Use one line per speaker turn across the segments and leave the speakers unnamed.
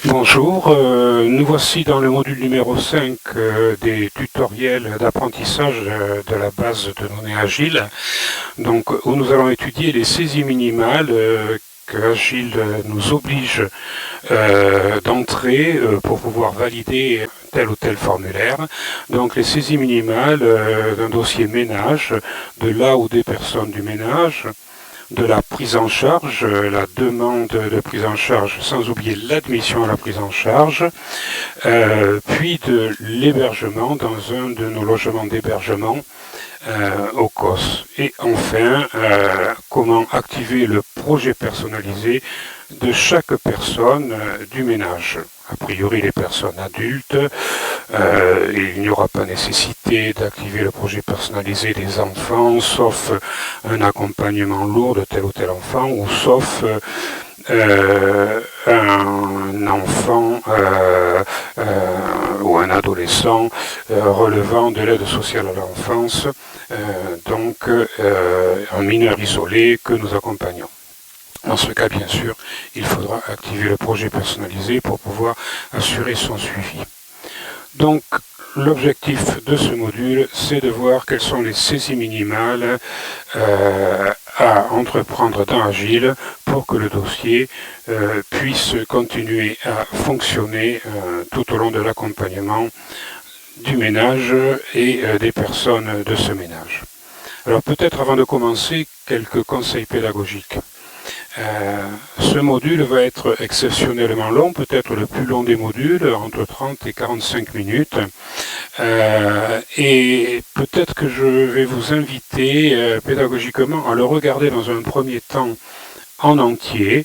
Bonjour, nous voici dans le module numéro 5 des tutoriels d'apprentissage de la base de données Agile, donc, où nous allons étudier les saisies minimales que Agile nous oblige d'entrer pour pouvoir valider tel ou tel formulaire. Donc les saisies minimales d'un dossier ménage, de là ou des personnes du ménage, de la prise en charge, la demande de prise en charge, sans oublier l'admission à la prise en charge, puis de l'hébergement dans un de nos logements d'hébergement au COS. Et enfin, comment activer le projet personnalisé de chaque personne du ménage. A priori, les personnes adultes, il n'y aura pas nécessité d'activer le projet personnalisé des enfants, sauf un accompagnement lourd de tel ou tel enfant, ou sauf un enfant ou un adolescent relevant de l'aide sociale à l'enfance, donc un mineur isolé que nous accompagnons. Dans ce cas, bien sûr, il faudra activer le projet personnalisé pour pouvoir assurer son suivi. Donc, l'objectif de ce module, c'est de voir quelles sont les saisies minimales à entreprendre dans Agile pour que le dossier puisse continuer à fonctionner tout au long de l'accompagnement du ménage et des personnes de ce ménage. Alors peut-être avant de commencer, quelques conseils pédagogiques. Ce module va être exceptionnellement long, peut-être le plus long des modules, entre 30 et 45 minutes. Et peut-être que je vais vous inviter pédagogiquement à le regarder dans un premier temps en entier,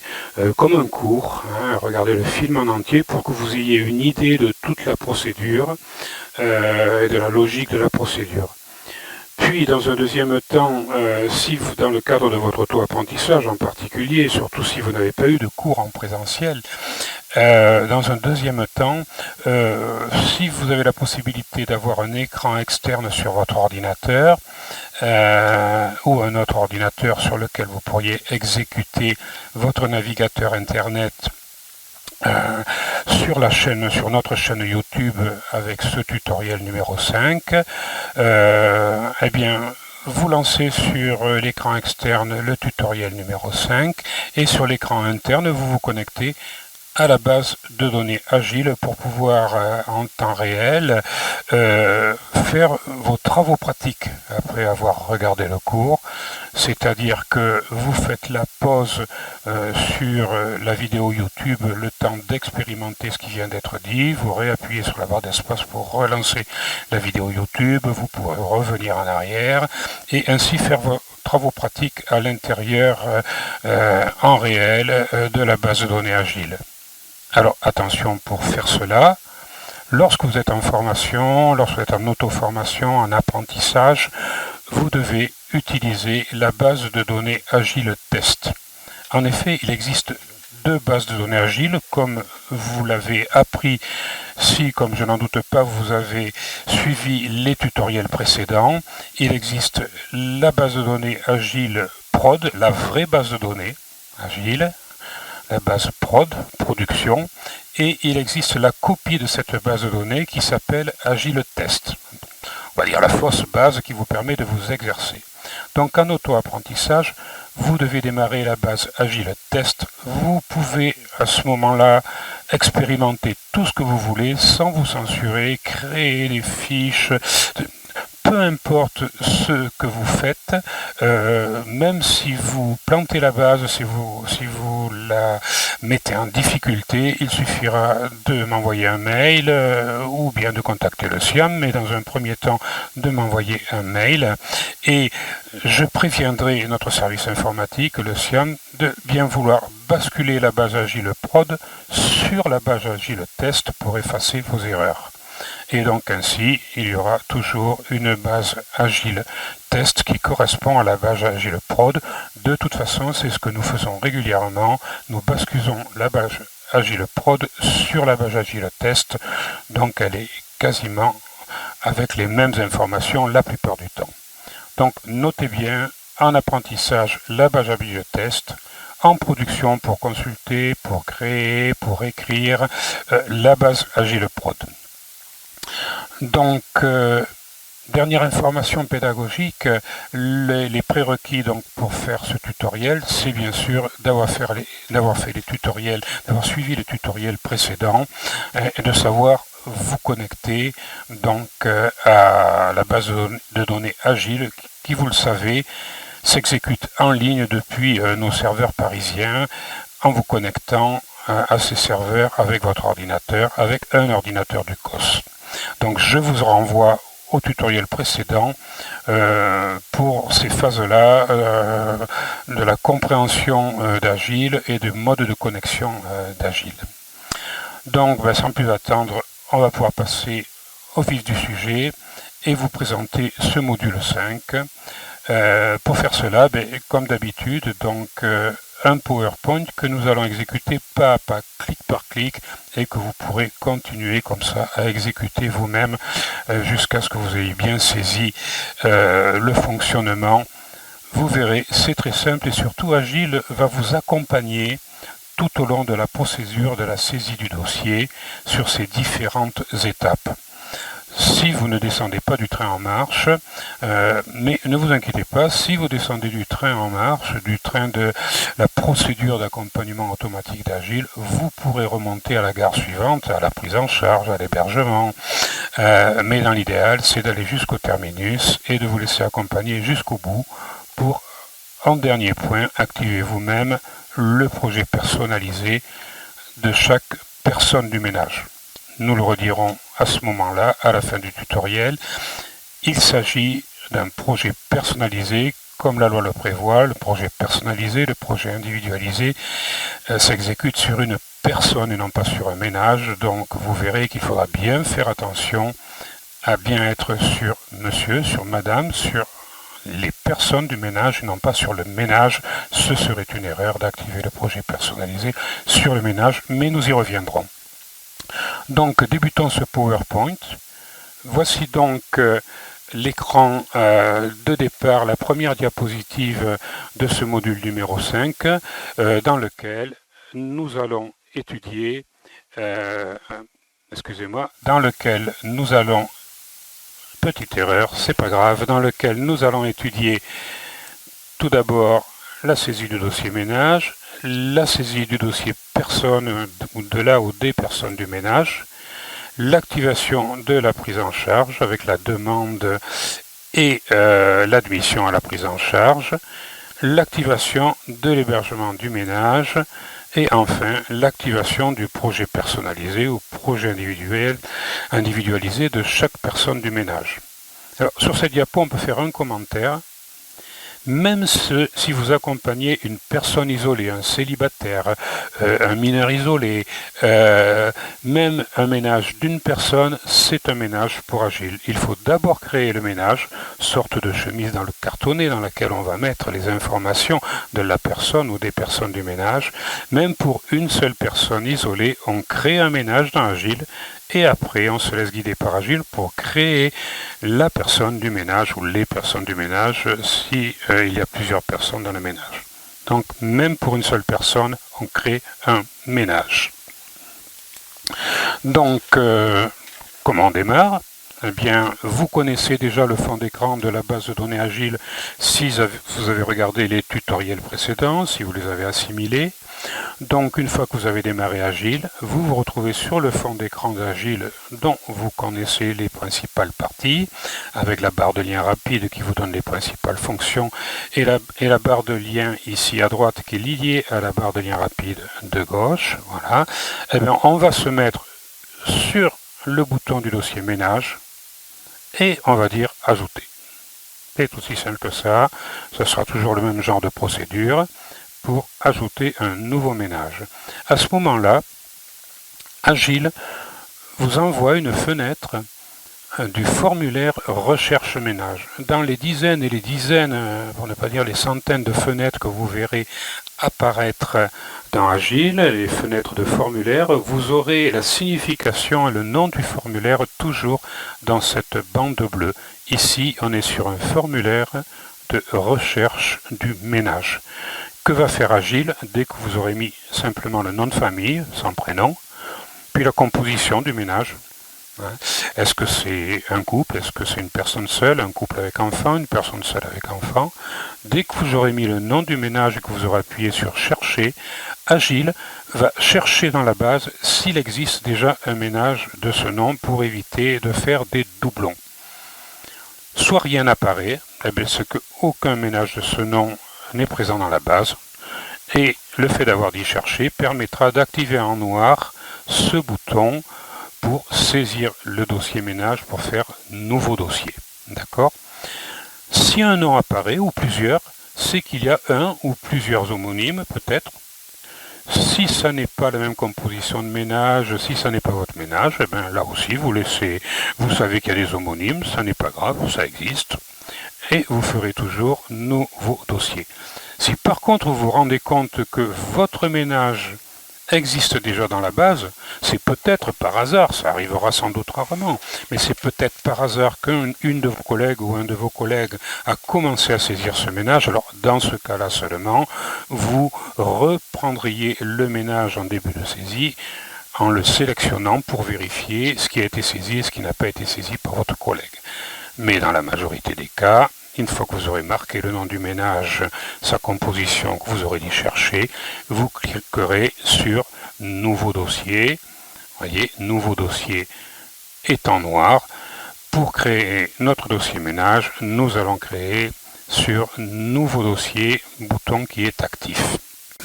comme un cours, regardez le film en entier pour que vous ayez une idée de toute la procédure et de la logique de la procédure. Puis, dans un deuxième temps, si vous, dans le cadre de votre auto-apprentissage en particulier, surtout si vous n'avez pas eu de cours en présentiel, dans un deuxième temps, si vous avez la possibilité d'avoir un écran externe sur votre ordinateur ou un autre ordinateur sur lequel vous pourriez exécuter votre navigateur Internet sur notre chaîne YouTube avec ce tutoriel numéro 5, eh bien, vous lancez sur l'écran externe le tutoriel numéro 5 et sur l'écran interne, vous vous connectez à la base de données Agile pour pouvoir en temps réel faire vos travaux pratiques après avoir regardé le cours, c'est-à-dire que vous faites la pause sur la vidéo YouTube, le temps d'expérimenter ce qui vient d'être dit, vous réappuyez sur la barre d'espace pour relancer la vidéo YouTube, vous pourrez revenir en arrière et ainsi faire vos travaux pratiques à l'intérieur en réel de la base de données Agile. Alors attention pour faire cela, lorsque vous êtes en formation, lorsque vous êtes en auto-formation, en apprentissage, vous devez utiliser la base de données Agile Test. En effet, il existe deux bases de données Agile, comme vous l'avez appris si, comme je n'en doute pas, vous avez suivi les tutoriels précédents. Il existe la base de données Agile Prod, la vraie base de données Agile, la base prod, production, et il existe la copie de cette base de données qui s'appelle Agile Test. On va dire la fausse base qui vous permet de vous exercer. Donc en auto-apprentissage, vous devez démarrer la base Agile Test. Vous pouvez à ce moment-là expérimenter tout ce que vous voulez sans vous censurer, créer des fiches, peu importe ce que vous faites, même si vous plantez la base, si vous la mettez en difficulté, il suffira de m'envoyer un mail ou bien de contacter le SIAM, mais dans un premier temps de m'envoyer un mail et je préviendrai notre service informatique, le SIAM, de bien vouloir basculer la base Agile Prod sur la base Agile Test pour effacer vos erreurs. Et donc ainsi, il y aura toujours une base Agile Test qui correspond à la base Agile Prod. De toute façon, c'est ce que nous faisons régulièrement. Nous basculons la base Agile Prod sur la base Agile Test. Donc elle est quasiment avec les mêmes informations la plupart du temps. Donc notez bien, en apprentissage, la base Agile Test. en production pour consulter, pour créer, pour écrire la base Agile Prod. Donc, dernière information pédagogique, les prérequis donc pour faire ce tutoriel, c'est bien sûr d'avoir fait les tutoriels, d'avoir suivi les tutoriels précédents et de savoir vous connecter donc à la base de données Agile qui, vous le savez, s'exécute en ligne depuis nos serveurs parisiens en vous connectant à ces serveurs avec votre ordinateur, avec un ordinateur du COS. Donc je vous renvoie au tutoriel précédent pour ces phases-là de la compréhension d'Agile et du mode de connexion d'Agile. Donc sans plus attendre, on va pouvoir passer au vif du sujet et vous présenter ce module 5. Pour faire cela, comme d'habitude, donc un PowerPoint que nous allons exécuter pas à pas, clic par clic, et que vous pourrez continuer comme ça à exécuter vous-même jusqu'à ce que vous ayez bien saisi le fonctionnement. Vous verrez, c'est très simple et surtout Agile va vous accompagner tout au long de la procédure de la saisie du dossier sur ces différentes étapes. Si vous ne descendez pas du train en marche, mais ne vous inquiétez pas, si vous descendez du train en marche, du train de la procédure d'accompagnement automatique d'Agile, vous pourrez remonter à la gare suivante, à la prise en charge, à l'hébergement, mais dans l'idéal, c'est d'aller jusqu'au terminus et de vous laisser accompagner jusqu'au bout pour, en dernier point, activer vous-même le projet personnalisé de chaque personne du ménage. Nous le redirons à ce moment-là, à la fin du tutoriel. Il s'agit d'un projet personnalisé, comme la loi le prévoit. Le projet personnalisé, le projet individualisé s'exécute sur une personne et non pas sur un ménage. Donc vous verrez qu'il faudra bien faire attention à bien être sur monsieur, sur madame, sur les personnes du ménage et non pas sur le ménage. Ce serait une erreur d'activer le projet personnalisé sur le ménage, mais nous y reviendrons. Donc débutons ce PowerPoint. Voici donc l'écran de départ, la première diapositive de ce module numéro 5 dans lequel nous allons étudier, petite erreur, c'est pas grave, dans lequel nous allons étudier tout d'abord la saisie du dossier ménage, la saisie du dossier personne ou de la ou des personnes du ménage, l'activation de la prise en charge avec la demande et l'admission à la prise en charge, l'activation de l'hébergement du ménage et enfin l'activation du projet personnalisé ou projet individualisé de chaque personne du ménage. Alors, sur cette diapo, on peut faire un commentaire. Même si vous accompagnez une personne isolée, un célibataire, un mineur isolé, même un ménage d'une personne, c'est un ménage pour Agile. Il faut d'abord créer le ménage, sorte de chemise dans le cartonnet dans laquelle on va mettre les informations de la personne ou des personnes du ménage. Même pour une seule personne isolée, on crée un ménage dans Agile. Et après, on se laisse guider par Agile pour créer la personne du ménage ou les personnes du ménage si il y a plusieurs personnes dans le ménage. Donc, même pour une seule personne, on crée un ménage. Donc, comment on démarre ? Eh bien, vous connaissez déjà le fond d'écran de la base de données Agile si vous avez regardé les tutoriels précédents, si vous les avez assimilés. Donc une fois que vous avez démarré Agile, vous vous retrouvez sur le fond d'écran d'Agile dont vous connaissez les principales parties, avec la barre de lien rapide qui vous donne les principales fonctions et la barre de lien ici à droite qui est liée à la barre de lien rapide de gauche. Voilà. Eh bien, on va se mettre sur le bouton du dossier ménage et on va dire ajouter. C'est aussi simple que ça, ce sera toujours le même genre de procédure pour ajouter un nouveau ménage. À ce moment-là, Agile vous envoie une fenêtre du formulaire recherche ménage. Dans les dizaines et les dizaines, pour ne pas dire les centaines de fenêtres que vous verrez apparaître dans Agile, les fenêtres de formulaire, vous aurez la signification et le nom du formulaire toujours dans cette bande bleue. Ici, on est sur un formulaire de recherche du ménage. que va faire Agile dès que vous aurez mis simplement le nom de famille, sans prénom, puis la composition du ménage. Est-ce que c'est un couple? Est-ce que c'est une personne seule? Un couple avec enfant? Une personne seule avec enfant? Dès que vous aurez mis le nom du ménage et que vous aurez appuyé sur Chercher, Agile va chercher dans la base s'il existe déjà un ménage de ce nom pour éviter de faire des doublons. Soit rien n'apparaît, c'est qu'aucun ménage de ce nom n'est présent dans la base, et le fait d'avoir dit Chercher permettra d'activer en noir ce bouton pour saisir le dossier ménage pour faire nouveau dossier. D'accord? Si un nom apparaît ou plusieurs, c'est qu'il y a un ou plusieurs homonymes peut-être. Si ça n'est pas la même composition de ménage, si ça n'est pas votre ménage, eh bien là aussi vous savez qu'il y a des homonymes, ça n'est pas grave, ça existe, et vous ferez toujours nouveau dossier. Si par contre vous vous rendez compte que votre ménage existe déjà dans la base, c'est peut-être par hasard, ça arrivera sans doute rarement, mais c'est peut-être par hasard qu'une de vos collègues ou un de vos collègues a commencé à saisir ce ménage. Alors dans ce cas-là seulement, vous reprendriez le ménage en début de saisie en le sélectionnant pour vérifier ce qui a été saisi et ce qui n'a pas été saisi par votre collègue. Mais dans la majorité des cas, une fois que vous aurez marqué le nom du ménage, sa composition que vous aurez dit chercher, vous cliquerez sur Nouveau dossier. Voyez, Nouveau dossier est en noir. Pour créer notre dossier ménage, nous allons créer sur Nouveau dossier, bouton qui est actif.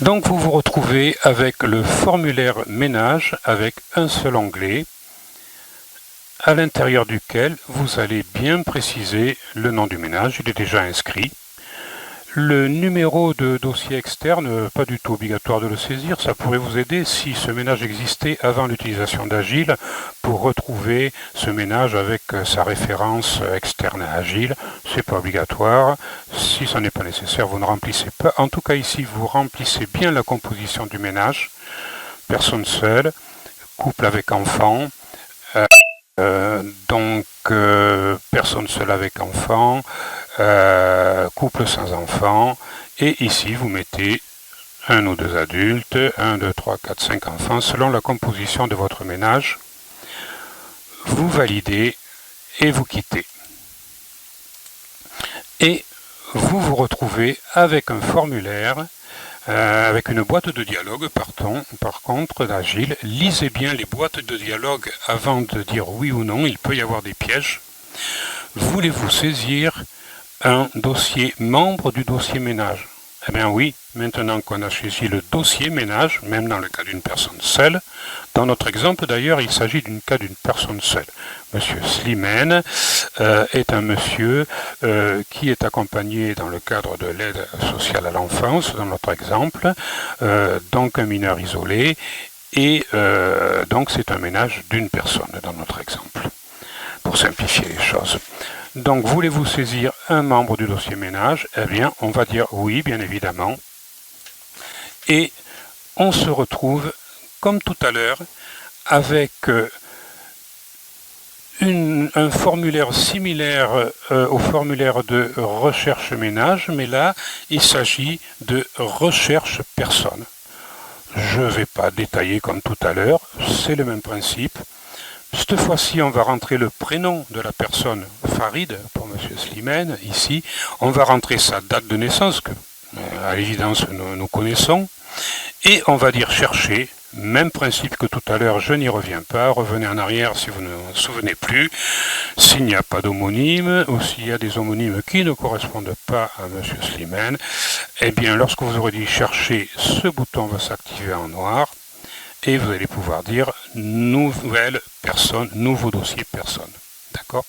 Donc vous vous retrouvez avec le formulaire ménage avec un seul onglet, à l'intérieur duquel vous allez bien préciser le nom du ménage, il est déjà inscrit. Le numéro de dossier externe, pas du tout obligatoire de le saisir, ça pourrait vous aider si ce ménage existait avant l'utilisation d'Agile pour retrouver ce ménage avec sa référence externe à Agile. C'est pas obligatoire, si ça n'est pas nécessaire, vous ne remplissez pas. En tout cas ici, vous remplissez bien la composition du ménage, personne seule, couple avec enfant, personne seule avec enfant, couple sans enfant, et ici vous mettez un ou deux adultes, 1, 2, 3, 4, 5 enfants, selon la composition de votre ménage. Vous validez et vous quittez. Et vous vous retrouvez avec un formulaire, avec une boîte de dialogue, par contre, d'Agile. Lisez bien les boîtes de dialogue avant de dire oui ou non, il peut y avoir des pièges. Voulez-vous saisir un dossier membre du dossier ménage? Eh bien oui, maintenant qu'on a saisi le dossier ménage, même dans le cas d'une personne seule, dans notre exemple d'ailleurs, il s'agit d'un cas d'une personne seule. Monsieur Slimane est un monsieur qui est accompagné dans le cadre de l'aide sociale à l'enfance, dans notre exemple, donc un mineur isolé, et donc c'est un ménage d'une personne dans notre exemple, pour simplifier les choses. Donc, voulez-vous saisir un membre du dossier ménage? Eh bien, on va dire oui, bien évidemment. Et on se retrouve, comme tout à l'heure, avec un formulaire similaire au formulaire de recherche ménage, mais là, il s'agit de recherche personne. Je ne vais pas détailler comme tout à l'heure, c'est le même principe. Cette fois-ci, on va rentrer le prénom de la personne, Farid, pour M. Slimane, ici. On va rentrer sa date de naissance, que à l'évidence nous connaissons. Et on va dire chercher, même principe que tout à l'heure, je n'y reviens pas. Revenez en arrière si vous ne vous souvenez plus. S'il n'y a pas d'homonyme, ou s'il y a des homonymes qui ne correspondent pas à M. Slimane, eh bien, lorsque vous aurez dit chercher, ce bouton va s'activer en noir. Et vous allez pouvoir dire nouvelle personne, nouveau dossier personne. D'accord?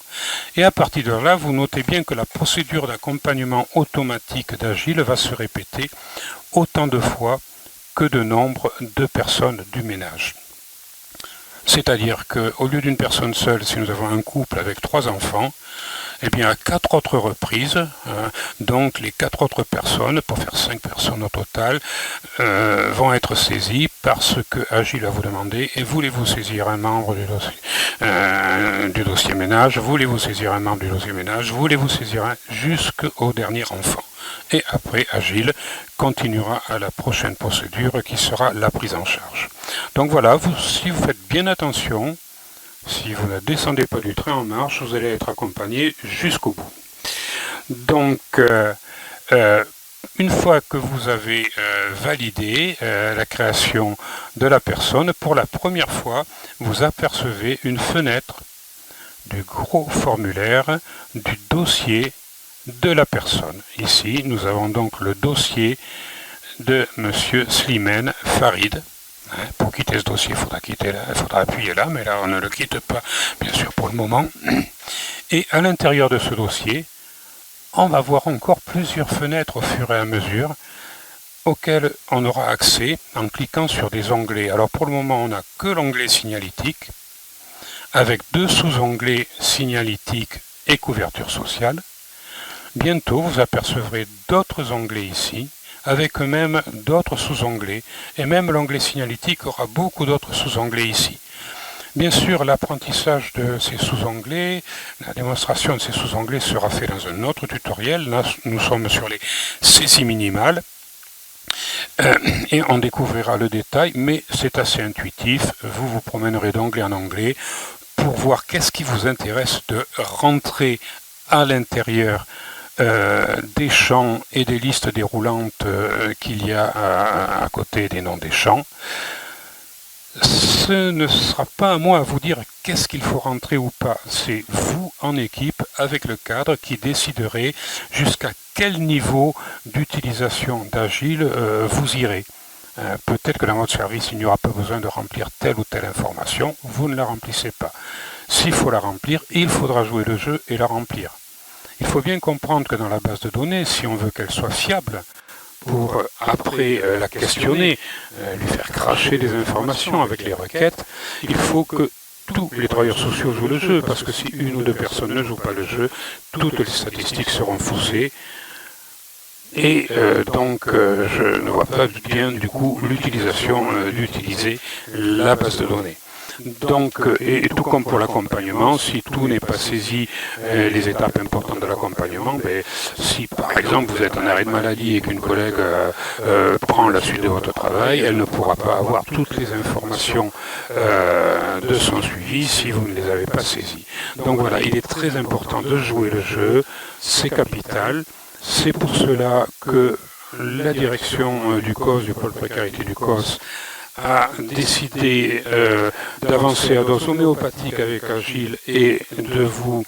Et à partir de là, vous notez bien que la procédure d'accompagnement automatique d'Agile va se répéter autant de fois que de nombre de personnes du ménage. C'est-à-dire qu'au lieu d'une personne seule, si nous avons un couple avec 3 enfants, eh bien à 4 autres reprises, donc les 4 autres personnes, pour faire 5 personnes au total, vont être saisies parce que Agile va vous demander, et voulez-vous saisir un membre du dossier ménage, voulez-vous saisir un membre du dossier ménage, voulez-vous saisir un jusqu'au dernier enfant. et après Agile continuera à la prochaine procédure qui sera la prise en charge. Donc voilà, si vous faites bien attention, si vous ne descendez pas du train en marche, vous allez être accompagné jusqu'au bout. Donc, une fois que vous avez validé la création de la personne, pour la première fois, vous apercevez une fenêtre du gros formulaire du dossier de la personne. Ici, nous avons donc le dossier de M. Slimane Farid. Pour quitter ce dossier, il faudra appuyer là, mais là on ne le quitte pas, bien sûr, pour le moment. Et à l'intérieur de ce dossier, on va voir encore plusieurs fenêtres au fur et à mesure auxquelles on aura accès en cliquant sur des onglets. Alors pour le moment, on n'a que l'onglet signalétique, avec deux sous-onglets signalétique et couverture sociale. Bientôt, vous apercevrez d'autres onglets ici, avec même d'autres sous-onglets, et même l'onglet signalétique aura beaucoup d'autres sous-onglets ici. Bien sûr, l'apprentissage de ces sous-onglets, la démonstration de ces sous-onglets sera fait dans un autre tutoriel. Là, nous sommes sur les saisies minimales, et on découvrira le détail, mais c'est assez intuitif. Vous vous promènerez d'onglet en onglet pour voir qu'est-ce qui vous intéresse de rentrer à l'intérieur des champs et des listes déroulantes qu'il y a à côté des noms des champs. Ce ne sera pas à moi à vous dire qu'est-ce qu'il faut rentrer ou pas. C'est vous en équipe avec le cadre qui déciderez jusqu'à quel niveau d'utilisation d'Agile vous irez. Peut-être que dans votre service, il n'y aura pas besoin de remplir telle ou telle information. Vous ne la remplissez pas. S'il faut la remplir, il faudra jouer le jeu et la remplir. Il faut bien comprendre que dans la base de données, si on veut qu'elle soit fiable, pour après la questionner, lui faire cracher des informations avec les requêtes, il faut que tous les travailleurs sociaux jouent le jeu, parce que si une ou deux personnes ne jouent pas le jeu, toutes les statistiques seront faussées. Et donc, je ne vois pas bien du coup l'utilisation d'utiliser la base de données. Donc, et tout comme pour l'accompagnement, si tout n'est pas saisi, les étapes importantes de l'accompagnement, si par exemple vous êtes en arrêt de maladie et qu'une collègue prend la suite de votre travail, elle ne pourra pas avoir toutes les informations de son suivi si vous ne les avez pas saisies. Donc voilà, il est très important de jouer le jeu, c'est capital. C'est pour cela que la direction du COS, du pôle précarité du COS, a décidé d'avancer à dose homéopathique avec Agile et de vous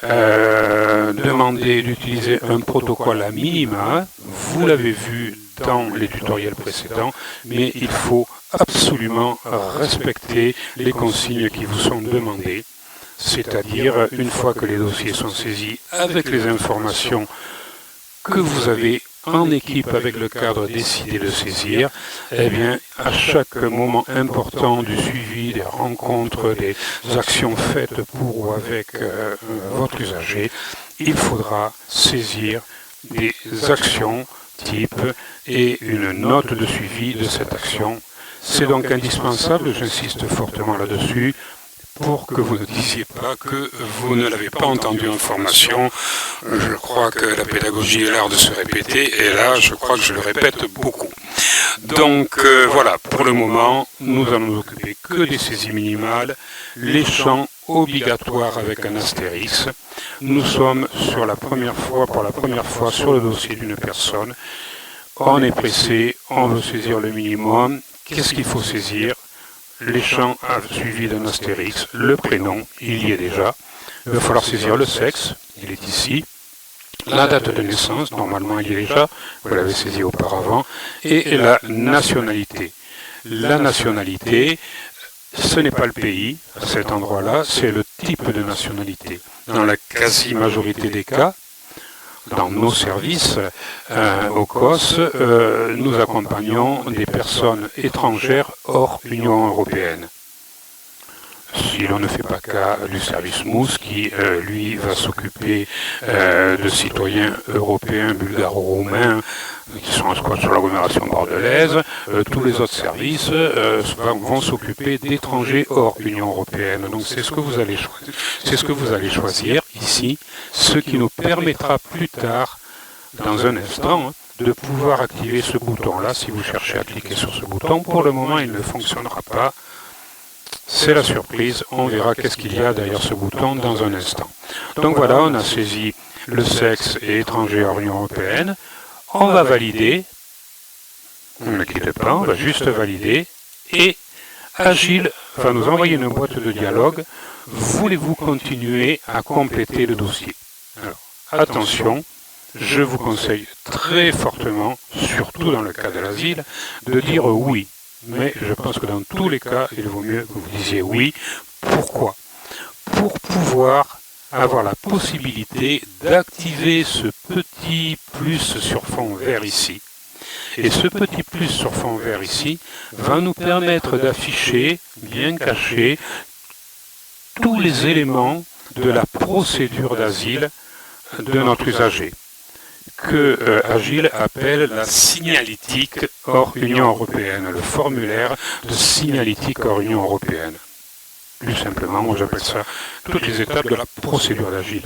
demander d'utiliser un protocole à minima. Vous l'avez vu dans les tutoriels précédents, mais il faut absolument respecter les consignes qui vous sont demandées. C'est-à-dire, une fois que les dossiers sont saisis avec les informations que vous avez en équipe avec le cadre décidé de saisir, eh bien, à chaque moment important du suivi, des rencontres, des actions faites pour ou avec votre usager, il faudra saisir des actions type et une note de suivi de cette action. C'est donc indispensable, j'insiste fortement là-dessus, pour que vous ne disiez pas que vous ne l'avez pas entendu en formation. Je crois que la pédagogie est l'art de se répéter, et là, je crois que je le répète beaucoup. Donc voilà, pour le moment, nous allons nous occuper que des saisies minimales, les champs obligatoires avec un astérix. Nous sommes pour la première fois sur le dossier d'une personne. On est pressé, on veut saisir le minimum. Qu'est-ce qu'il faut saisir ? Les champs suivis d'un astérix, le prénom, il y est déjà. Il va falloir saisir le sexe, il est ici. La date de naissance, normalement il y est déjà, vous l'avez saisi auparavant. Et la nationalité. La nationalité, ce n'est pas le pays, à cet endroit-là, c'est le type de nationalité. Dans la quasi-majorité des cas, dans nos services au COS, nous accompagnons des personnes étrangères hors Union européenne. Si l'on ne fait pas cas du service MOUS qui, lui, va s'occuper de citoyens européens, bulgaro-roumains, qui sont en squat sur l'agglomération bordelaise, tous les autres services vont s'occuper d'étrangers hors Union européenne. Donc c'est ce que vous allez choisir, ici, ce qui nous permettra plus tard dans un instant, de pouvoir activer ce bouton-là si vous cherchez à cliquer sur ce bouton. Pour le moment, il ne fonctionnera pas. C'est la surprise, on verra qu'est-ce qu'il y a derrière ce bouton dans un instant. Donc voilà, on a saisi le sexe et étranger hors Union européenne. On va valider. Ne quittez pas, on va juste valider. Et Agile va nous envoyer une boîte de dialogue. Voulez-vous continuer à compléter le dossier? Alors, attention, je vous conseille très fortement, surtout dans le cas de l'asile, de dire oui. Mais je pense que dans tous les cas, il vaut mieux que vous disiez oui. Pourquoi? Pour pouvoir avoir la possibilité d'activer ce petit plus sur fond vert ici. Et ce petit plus sur fond vert ici va nous permettre d'afficher, bien caché, tous les éléments de la procédure d'asile de notre usager, que Agile appelle la signalétique hors Union européenne, le formulaire de signalétique hors Union européenne. Plus simplement, moi j'appelle ça toutes les étapes de la procédure d'Agile.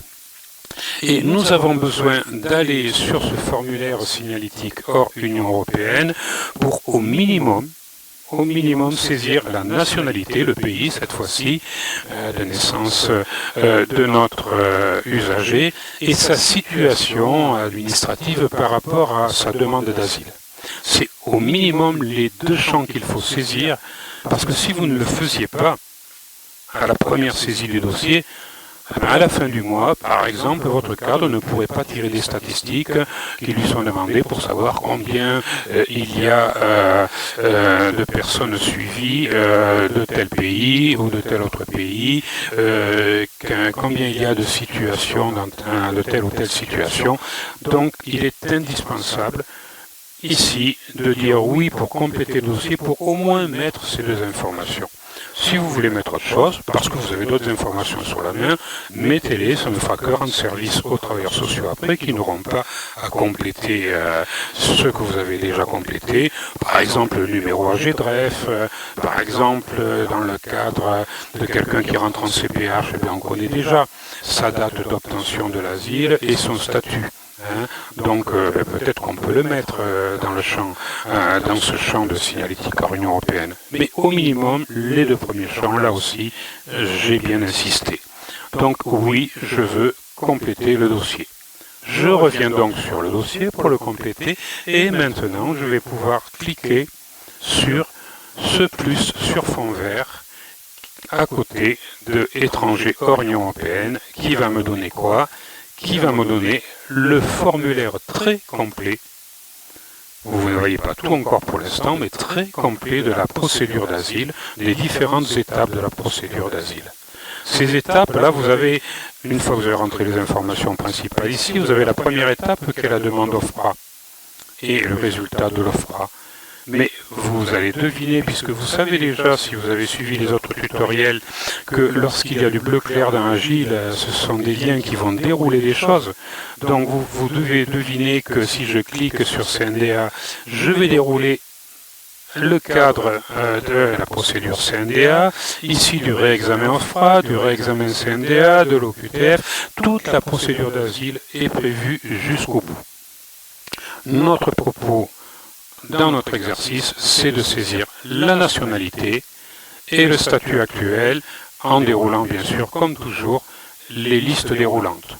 Et nous avons besoin d'aller sur ce formulaire signalétique hors Union européenne pour au minimum saisir la nationalité, le pays cette fois-ci, de naissance de notre usager et sa situation administrative par rapport à sa demande d'asile. C'est au minimum les deux champs qu'il faut saisir, parce que si vous ne le faisiez pas à la première saisie du dossier, à la fin du mois, par exemple, votre cadre ne pourrait pas tirer des statistiques qui lui sont demandées pour savoir combien il y a de personnes suivies de tel pays ou de tel autre pays, combien il y a de situations de telle ou telle situation. Donc, il est indispensable ici de dire oui pour compléter le dossier, pour au moins mettre ces deux informations. Si vous voulez mettre autre chose, parce que vous avez d'autres informations sur la main, mettez-les, ça ne fera que rendre service aux travailleurs sociaux après, qui n'auront pas à compléter ce que vous avez déjà complété. Par exemple, le numéro AGDREF, par exemple, dans le cadre de quelqu'un qui rentre en CPH, eh bien, on connaît déjà sa date d'obtention de l'asile et son statut. Donc peut-être qu'on peut le mettre dans ce champ de signalétique hors Union européenne. Mais au minimum, les deux premiers champs, là aussi, j'ai bien insisté. Donc oui, je veux compléter le dossier. Je reviens donc sur le dossier pour le compléter et maintenant je vais pouvoir cliquer sur ce plus sur fond vert à côté de étranger hors Union européenne qui va me donner quoi? Qui va me donner le formulaire très complet, vous ne voyez pas tout encore pour l'instant, mais très complet de la procédure d'asile, des différentes étapes de la procédure d'asile. Ces étapes-là, vous avez, une fois que vous avez rentré les informations principales ici, vous avez la première étape qui est la demande OFPRA et le résultat de l'OFPRA. Mais vous allez deviner, puisque vous savez déjà, si vous avez suivi les autres tutoriels, que lorsqu'il y a du bleu clair dans Agile, ce sont des liens qui vont dérouler des choses. Donc vous devez deviner que si je clique sur CNDA, je vais dérouler le cadre de la procédure CNDA, ici du réexamen OFPRA, du réexamen CNDA, de l'OQTF, toute la procédure d'asile est prévue jusqu'au bout. Notre propos dans notre exercice, c'est de saisir la nationalité et le statut actuel en déroulant bien sûr, comme toujours, les listes déroulantes.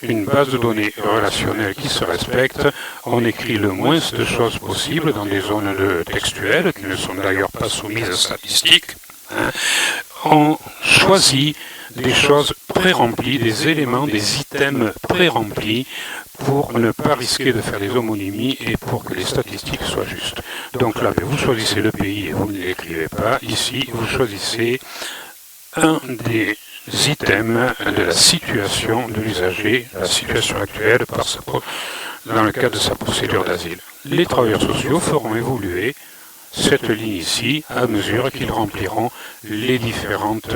Une base de données relationnelle qui se respecte, on écrit le moins de choses possible dans des zones textuelles qui ne sont d'ailleurs pas soumises à statistiques. On choisit des choses pré-remplies, des éléments, des items pré-remplis pour ne pas risquer de faire des homonymies et pour que les statistiques soient justes. Donc là, vous choisissez le pays et vous ne l'écrivez pas. Ici, vous choisissez un des items de la situation de l'usager, la situation actuelle dans le cadre de sa procédure d'asile. Les travailleurs sociaux feront évoluer cette ligne ici à mesure qu'ils rempliront les différentes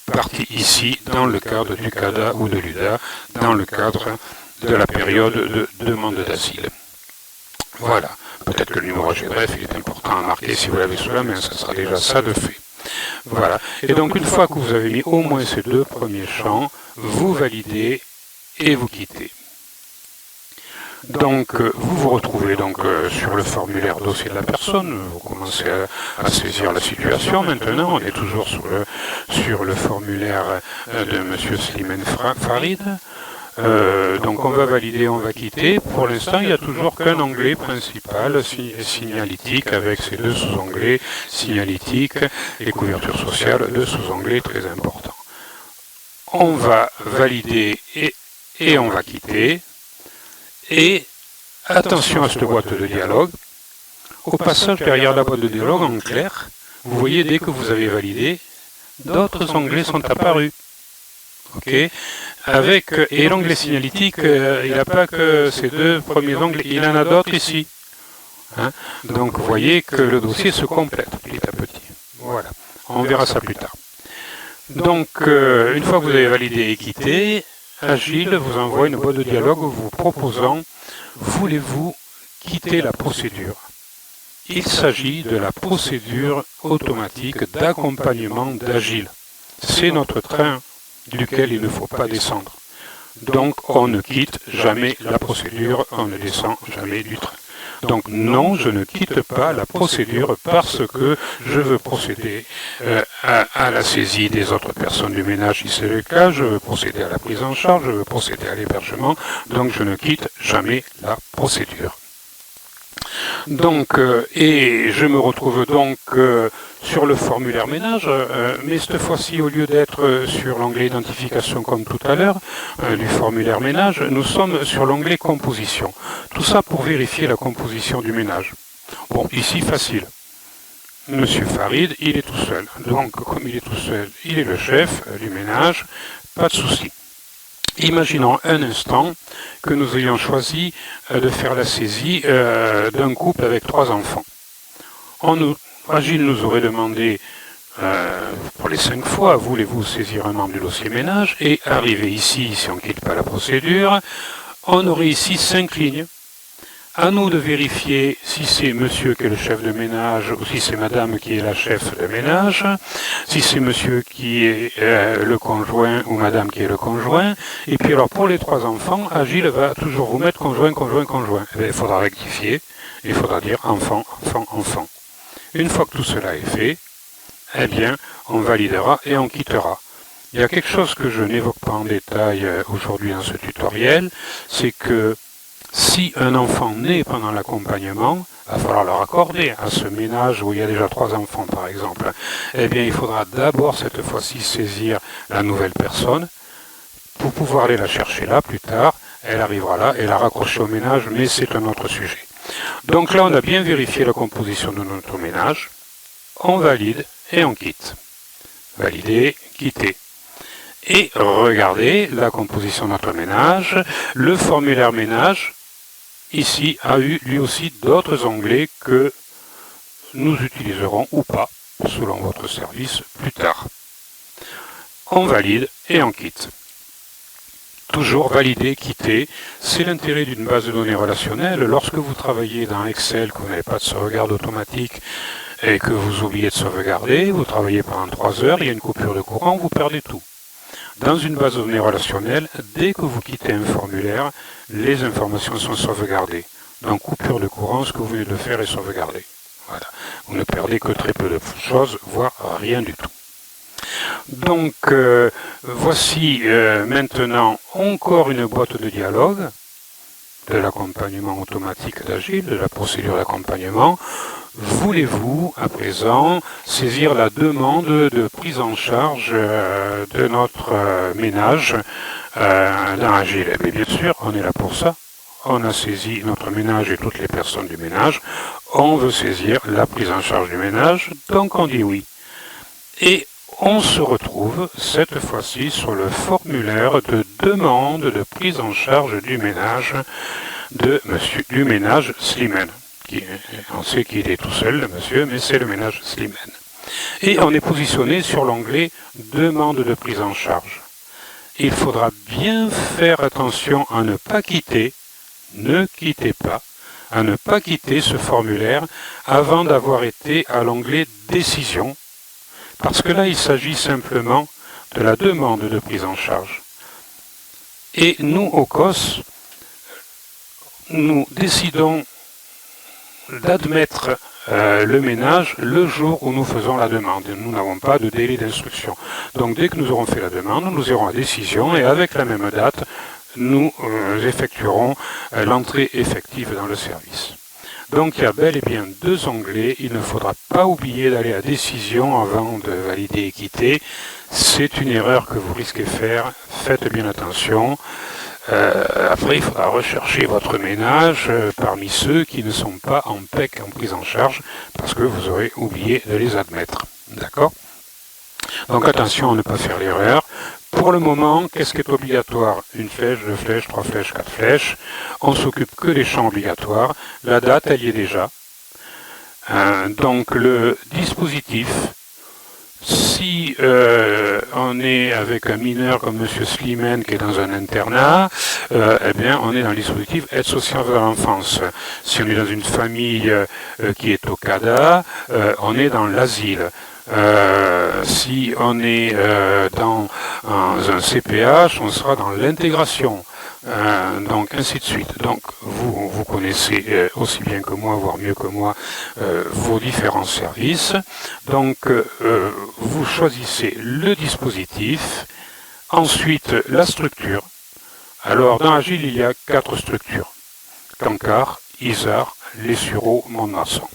parties ici dans le cadre du CADA ou de l'UDA, dans le cadre de la période de demande d'asile. Voilà. Peut-être que le numéro AGDREF, il est important à marquer si vous l'avez sous la main, ça sera déjà ça de fait. Voilà. Et donc une fois que vous avez mis au moins ces deux premiers champs, vous validez et vous quittez. Donc vous vous retrouvez donc sur le formulaire dossier de la personne, vous commencez à saisir la situation. Maintenant, on est toujours sur le formulaire de M. Slimane Farid. Donc on va valider, on va quitter. Pour l'instant, il n'y a toujours qu'un onglet principal, signalétique, avec ces deux sous-onglets, signalétique et couverture sociale, deux sous-onglets très importants. On va valider et on va quitter. Et attention à cette boîte de dialogue. Au passage, derrière la boîte de dialogue, en clair, vous voyez, dès que vous avez validé, d'autres onglets sont apparus. Ok. Et l'onglet signalétique, il n'a pas que ces deux premiers onglets, il en a d'autres ici. Hein. Donc vous voyez que le dossier se complète petit à petit. Voilà. On verra ça plus tard. Donc, une fois que vous avez validé et quitté, Agile vous envoie une boîte de dialogue vous proposant « Voulez-vous quitter la procédure ?» Il s'agit de la procédure automatique d'accompagnement d'Agile. C'est notre train duquel il ne faut pas descendre. Donc, on ne quitte jamais la procédure, on ne descend jamais du train. Donc non, je ne quitte pas la procédure parce que je veux procéder à la saisie des autres personnes du ménage si c'est le cas, je veux procéder à la prise en charge, je veux procéder à l'hébergement, donc je ne quitte jamais la procédure. Donc, et je me retrouve donc sur le formulaire ménage, mais cette fois-ci, au lieu d'être sur l'onglet identification comme tout à l'heure, du formulaire ménage, nous sommes sur l'onglet composition. Tout ça pour vérifier la composition du ménage. Bon, ici, facile. Monsieur Farid, il est tout seul. Donc, comme il est tout seul, il est le chef du ménage, pas de souci. Imaginons un instant que nous ayons choisi de faire la saisie d'un couple avec 3 enfants. Agile nous aurait demandé pour les 5 fois, voulez-vous saisir un membre du dossier ménage et arriver ici, si on ne quitte pas la procédure, on aurait ici 5 lignes. À nous de vérifier si c'est monsieur qui est le chef de ménage ou si c'est madame qui est la chef de ménage, si c'est monsieur qui est le conjoint ou madame qui est le conjoint. Et puis alors pour les 3 enfants, Agile va toujours vous mettre conjoint, conjoint, conjoint. Et bien, il faudra rectifier, il faudra dire enfant, enfant, enfant. Une fois que tout cela est fait, eh bien, on validera et on quittera. Il y a quelque chose que je n'évoque pas en détail aujourd'hui dans ce tutoriel, c'est que si un enfant naît pendant l'accompagnement, il va falloir le raccorder à ce ménage où il y a déjà 3 enfants par exemple. Eh bien, il faudra d'abord cette fois-ci saisir la nouvelle personne pour pouvoir aller la chercher là plus tard. Elle arrivera là et la raccrocher au ménage, mais c'est un autre sujet. Donc là, on a bien vérifié la composition de notre ménage. On valide et on quitte. Valider, quitter. Et regardez la composition de notre ménage. Le formulaire ménage, ici, a eu lui aussi d'autres onglets que nous utiliserons ou pas, selon votre service, plus tard. On valide et on quitte. Toujours valider, quitter, c'est l'intérêt d'une base de données relationnelle. Lorsque vous travaillez dans Excel, que vous n'avez pas de sauvegarde automatique et que vous oubliez de sauvegarder, vous travaillez pendant 3 heures, il y a une coupure de courant, vous perdez tout. Dans une base de données relationnelle, dès que vous quittez un formulaire, les informations sont sauvegardées. Donc coupure de courant, ce que vous venez de faire est sauvegardé. Voilà. Vous ne perdez que très peu de choses, voire rien du tout. Donc voici maintenant encore une boîte de dialogue de l'accompagnement automatique d'Agile, de la procédure d'accompagnement. Voulez-vous à présent saisir la demande de prise en charge de notre ménage dans Agile? Mais bien sûr, on est là pour ça. On a saisi notre ménage et toutes les personnes du ménage. On veut saisir la prise en charge du ménage, donc on dit oui. Et on se retrouve cette fois-ci sur le formulaire de demande de prise en charge du ménage du ménage Slimane. On sait qu'il est tout seul, le monsieur, mais c'est le ménage Slimane. Et on est positionné sur l'onglet demande de prise en charge. Il faudra bien faire attention à ne pas quitter, ne quittez pas, à ne pas quitter ce formulaire avant d'avoir été à l'onglet décision. Parce que là, il s'agit simplement de la demande de prise en charge. Et nous, au COS, nous décidons d'admettre le ménage le jour où nous faisons la demande. Nous n'avons pas de délai d'instruction. Donc dès que nous aurons fait la demande, nous irons à décision et avec la même date, nous effectuerons l'entrée effective dans le service. Donc il y a bel et bien deux onglets. Il ne faudra pas oublier d'aller à décision avant de valider et quitter. C'est une erreur que vous risquez de faire. Faites bien attention. Après, il faudra rechercher votre ménage parmi ceux qui ne sont pas en PEC, en prise en charge, parce que vous aurez oublié de les admettre. D'accord? Donc attention à ne pas faire l'erreur. Pour le moment, qu'est-ce qui est obligatoire? Une flèche, deux flèches, trois flèches, quatre flèches. On s'occupe que des champs obligatoires. La date, elle y est déjà. Donc le dispositif, si on est avec un mineur comme M. Slimane qui est dans un internat, eh bien on est dans le dispositif aide sociale à l'enfance. Si on est dans une famille qui est au CADA, on est dans l'asile. Si on est dans un CPH, on sera dans l'intégration. Donc ainsi de suite. Donc vous connaissez aussi bien que moi, voire mieux que moi, vos différents services. Donc vous choisissez le dispositif, ensuite la structure. Alors dans Agile, il y a 4 structures. Cancare, Isard, Les Sureaux, Mont-de-Marsan.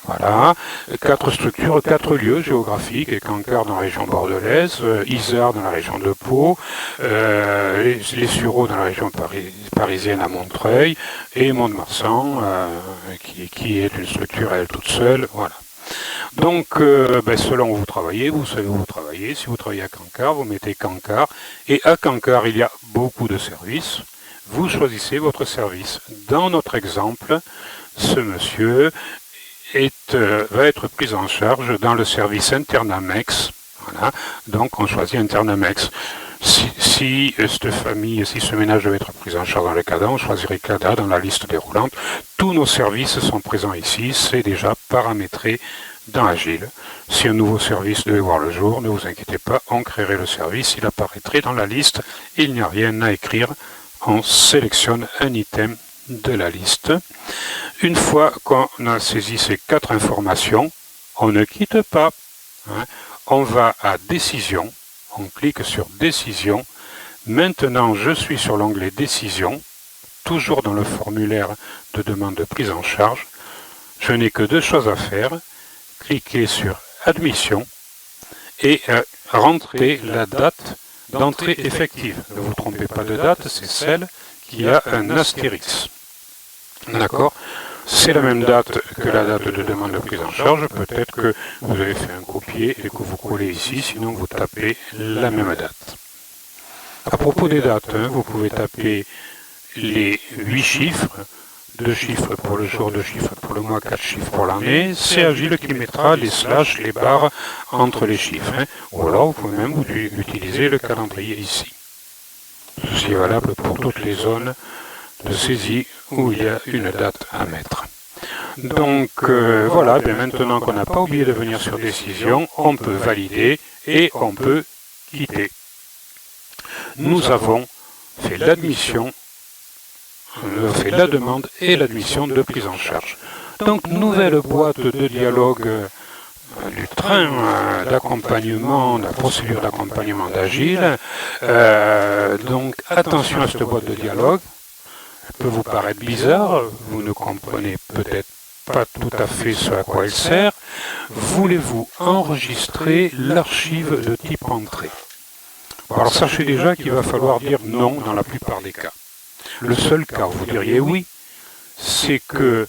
Voilà, 4 structures, 4 lieux géographiques, et Cancare dans la région bordelaise, Isard dans la région de Pau, les Sureaux dans la région parisienne à Montreuil, et Mont-de-Marsan, qui est une structure à elle toute seule, voilà. Donc, selon où vous travaillez, vous savez où vous travaillez. Si vous travaillez à Cancare, vous mettez Cancare, et à Cancare, il y a beaucoup de services. Vous choisissez votre service. Dans notre exemple, ce monsieur va être pris en charge dans le service Internamex. Voilà. Donc on choisit Internamex. Si cette famille, si ce ménage devait être pris en charge dans le CADA, on choisirait CADA dans la liste déroulante. Tous nos services sont présents ici, c'est déjà paramétré dans Agile. Si un nouveau service devait voir le jour, ne vous inquiétez pas, on créerait le service, il apparaîtrait dans la liste, il n'y a rien à écrire, on sélectionne un item de la liste. Une fois qu'on a saisi ces 4 informations, on ne quitte pas. On va à décision, on clique sur décision. Maintenant, je suis sur l'onglet décision, toujours dans le formulaire de demande de prise en charge. Je n'ai que 2 choses à faire. Cliquez sur admission et rentrer la date d'entrée effective. Ne vous trompez pas de date, c'est celle qui a un astérix. D'accord? C'est la même date que la date de demande de prise en charge. Peut-être que vous avez fait un copier et que vous collez ici, sinon vous tapez la même date. À propos des dates, vous pouvez taper les 8 chiffres, 2 chiffres pour le jour, 2 chiffres pour le mois, 4 chiffres pour l'année. C'est Agile qui mettra les slash, les barres entre les chiffres. Ou alors vous pouvez même utiliser le calendrier ici. Ceci est valable pour toutes les zones de saisie où il y a une date à mettre. Donc voilà, bien maintenant qu'on n'a pas oublié de venir sur décision, on peut valider et on peut quitter. Nous avons fait l'admission, on a fait la demande et l'admission de prise en charge. Donc nouvelle boîte de dialogue du train d'accompagnement, de la procédure d'accompagnement d'Agile. Donc attention à cette boîte de dialogue. Elle peut vous paraître bizarre, vous ne comprenez peut-être pas tout à fait ce à quoi elle sert. Voulez-vous enregistrer l'archive de type entrée? Alors sachez déjà qu'il va falloir dire non dans la plupart des cas. Le seul cas où vous diriez oui, c'est que,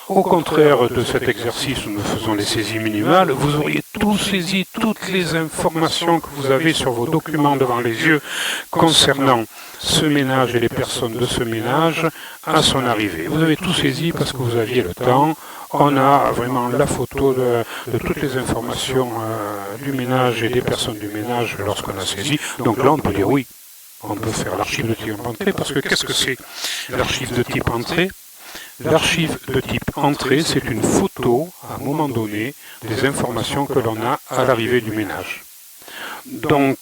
au contraire de cet exercice où nous faisons les saisies minimales, vous auriez tout saisi, toutes les informations que vous avez sur vos documents devant les yeux concernant ce ménage et les personnes de ce ménage à son arrivée. Vous avez tout saisi parce que vous aviez le temps. On a vraiment la photo de toutes les informations du ménage et des personnes du ménage lorsqu'on a saisi. Donc là, on peut dire oui. On peut faire l'archive de type entrée parce que qu'est-ce que c'est l'archive de type entrée? L'archive de type entrée, c'est une photo, à un moment donné, des informations que l'on a à l'arrivée du ménage. Donc,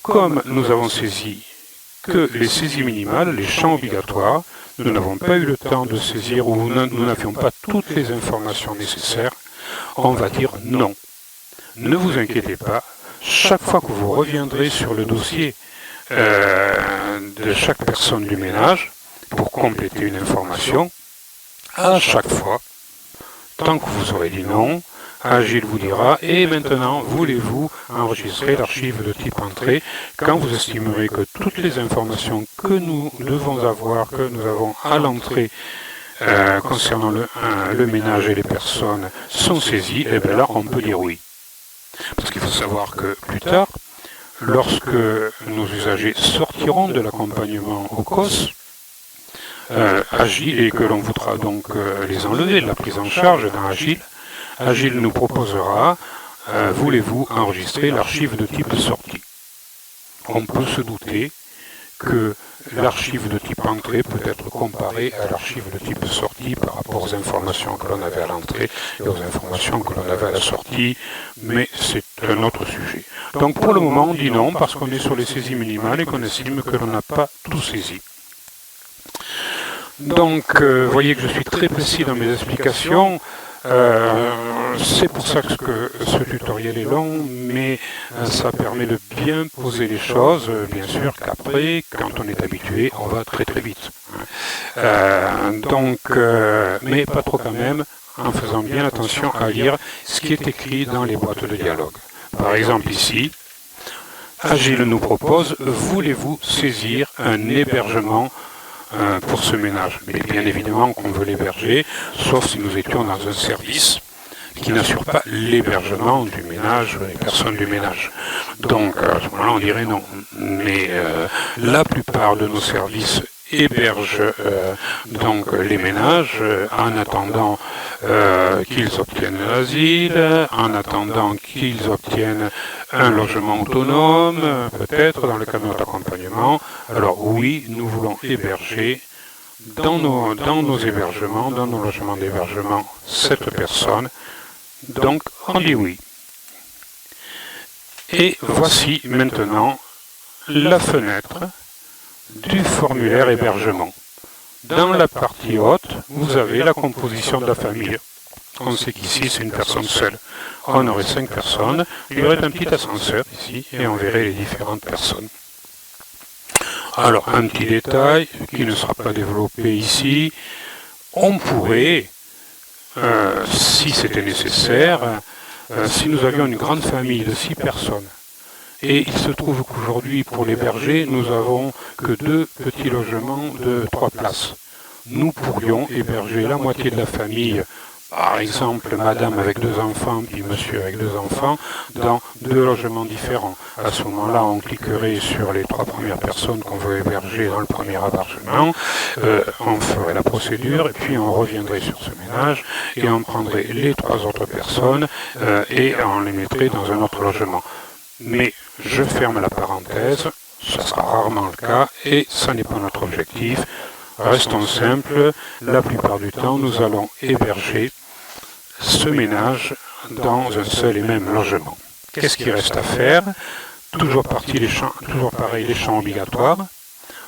comme nous avons saisi que les saisies minimales, les champs obligatoires, nous n'avons pas eu le temps de saisir ou nous n'avions pas toutes les informations nécessaires, on va dire non. Ne vous inquiétez pas, chaque fois que vous reviendrez sur le dossier de chaque personne du ménage pour compléter une information, à chaque fois, tant que vous aurez dit non, Agile vous dira « Et maintenant, voulez-vous enregistrer l'archive de type entrée ?» Quand vous estimerez que toutes les informations que nous devons avoir, que nous avons à l'entrée concernant le ménage et les personnes sont saisies, et bien là, on peut dire oui. Parce qu'il faut savoir que plus tard, lorsque nos usagers sortiront de l'accompagnement au COS, Agile, et que l'on voudra donc les enlever de la prise en charge dans Agile, Agile nous proposera voulez-vous enregistrer l'archive de type sortie. On peut se douter que l'archive de type entrée peut être comparée à l'archive de type sortie par rapport aux informations que l'on avait à l'entrée et aux informations que l'on avait à la sortie, mais c'est un autre sujet. Donc pour le moment on dit non parce qu'on est sur les saisies minimales et qu'on estime que l'on n'a pas tout saisi. Donc vous voyez que je suis très précis dans mes explications. C'est pour ça que ce tutoriel est long, mais ça permet de bien poser les choses. Bien sûr qu'après, quand on est habitué, on va très très vite. Mais pas trop quand même, en faisant bien attention à lire ce qui est écrit dans les boîtes de dialogue. Par exemple ici, Agile nous propose « Voulez-vous saisir un hébergement pour ce ménage ?» Mais bien évidemment qu'on veut l'héberger, sauf si nous étions dans un service qui n'assure pas l'hébergement du ménage, des personnes du ménage. Donc à ce moment-là, on dirait non. Mais la plupart de nos services hébergent donc les ménages en attendant qu'ils obtiennent l'asile, en attendant qu'ils obtiennent un logement autonome, peut-être dans le cadre de notre accompagnement. Alors oui, nous voulons héberger dans nos hébergements, dans nos logements d'hébergement, cette personne. Donc on dit oui. Et voici maintenant la fenêtre du formulaire hébergement. Dans la partie haute, vous avez la composition de la famille. On sait qu'ici c'est une personne seule. On aurait 5 personnes, il y aurait un petit ascenseur ici et on verrait les différentes personnes. Alors un petit détail qui ne sera pas développé ici, on pourrait, si c'était nécessaire, si nous avions une grande famille de 6 personnes, et il se trouve qu'aujourd'hui, pour l'héberger, nous avons que 2 petits logements de 3 places. Nous pourrions héberger la moitié de la famille, par exemple madame avec 2 enfants, puis monsieur avec 2 enfants, dans 2 logements différents. À ce moment-là, on cliquerait sur les 3 premières personnes qu'on veut héberger dans le premier hébergement, on ferait la procédure, et puis on reviendrait sur ce ménage, et on prendrait les 3 autres personnes, et on les mettrait dans un autre logement. Mais je ferme la parenthèse, ça sera rarement le cas, et ça n'est pas notre objectif. Restons simples, la plupart du temps, nous allons héberger ce ménage dans un seul et même logement. Qu'est-ce qu'il reste à faire? Toujours pareil, les champs obligatoires.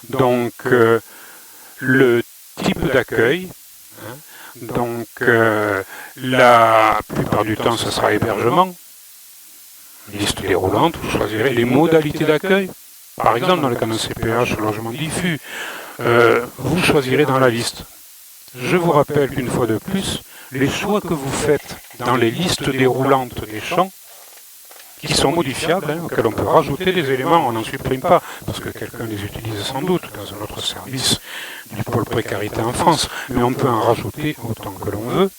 Donc, le type d'accueil. Donc, la plupart du temps, ce sera hébergement. Liste déroulante, vous choisirez les modalités d'accueil. Par exemple, dans le cas d'un CPH, logement diffus, vous choisirez dans la liste. Je vous rappelle qu'une fois de plus, les choix que vous faites dans les listes déroulantes des champs, qui sont modifiables, auxquels on peut rajouter des éléments, on n'en supprime pas, parce que quelqu'un les utilise sans doute dans un autre service du pôle précarité en France, mais on peut en rajouter autant que l'on veut.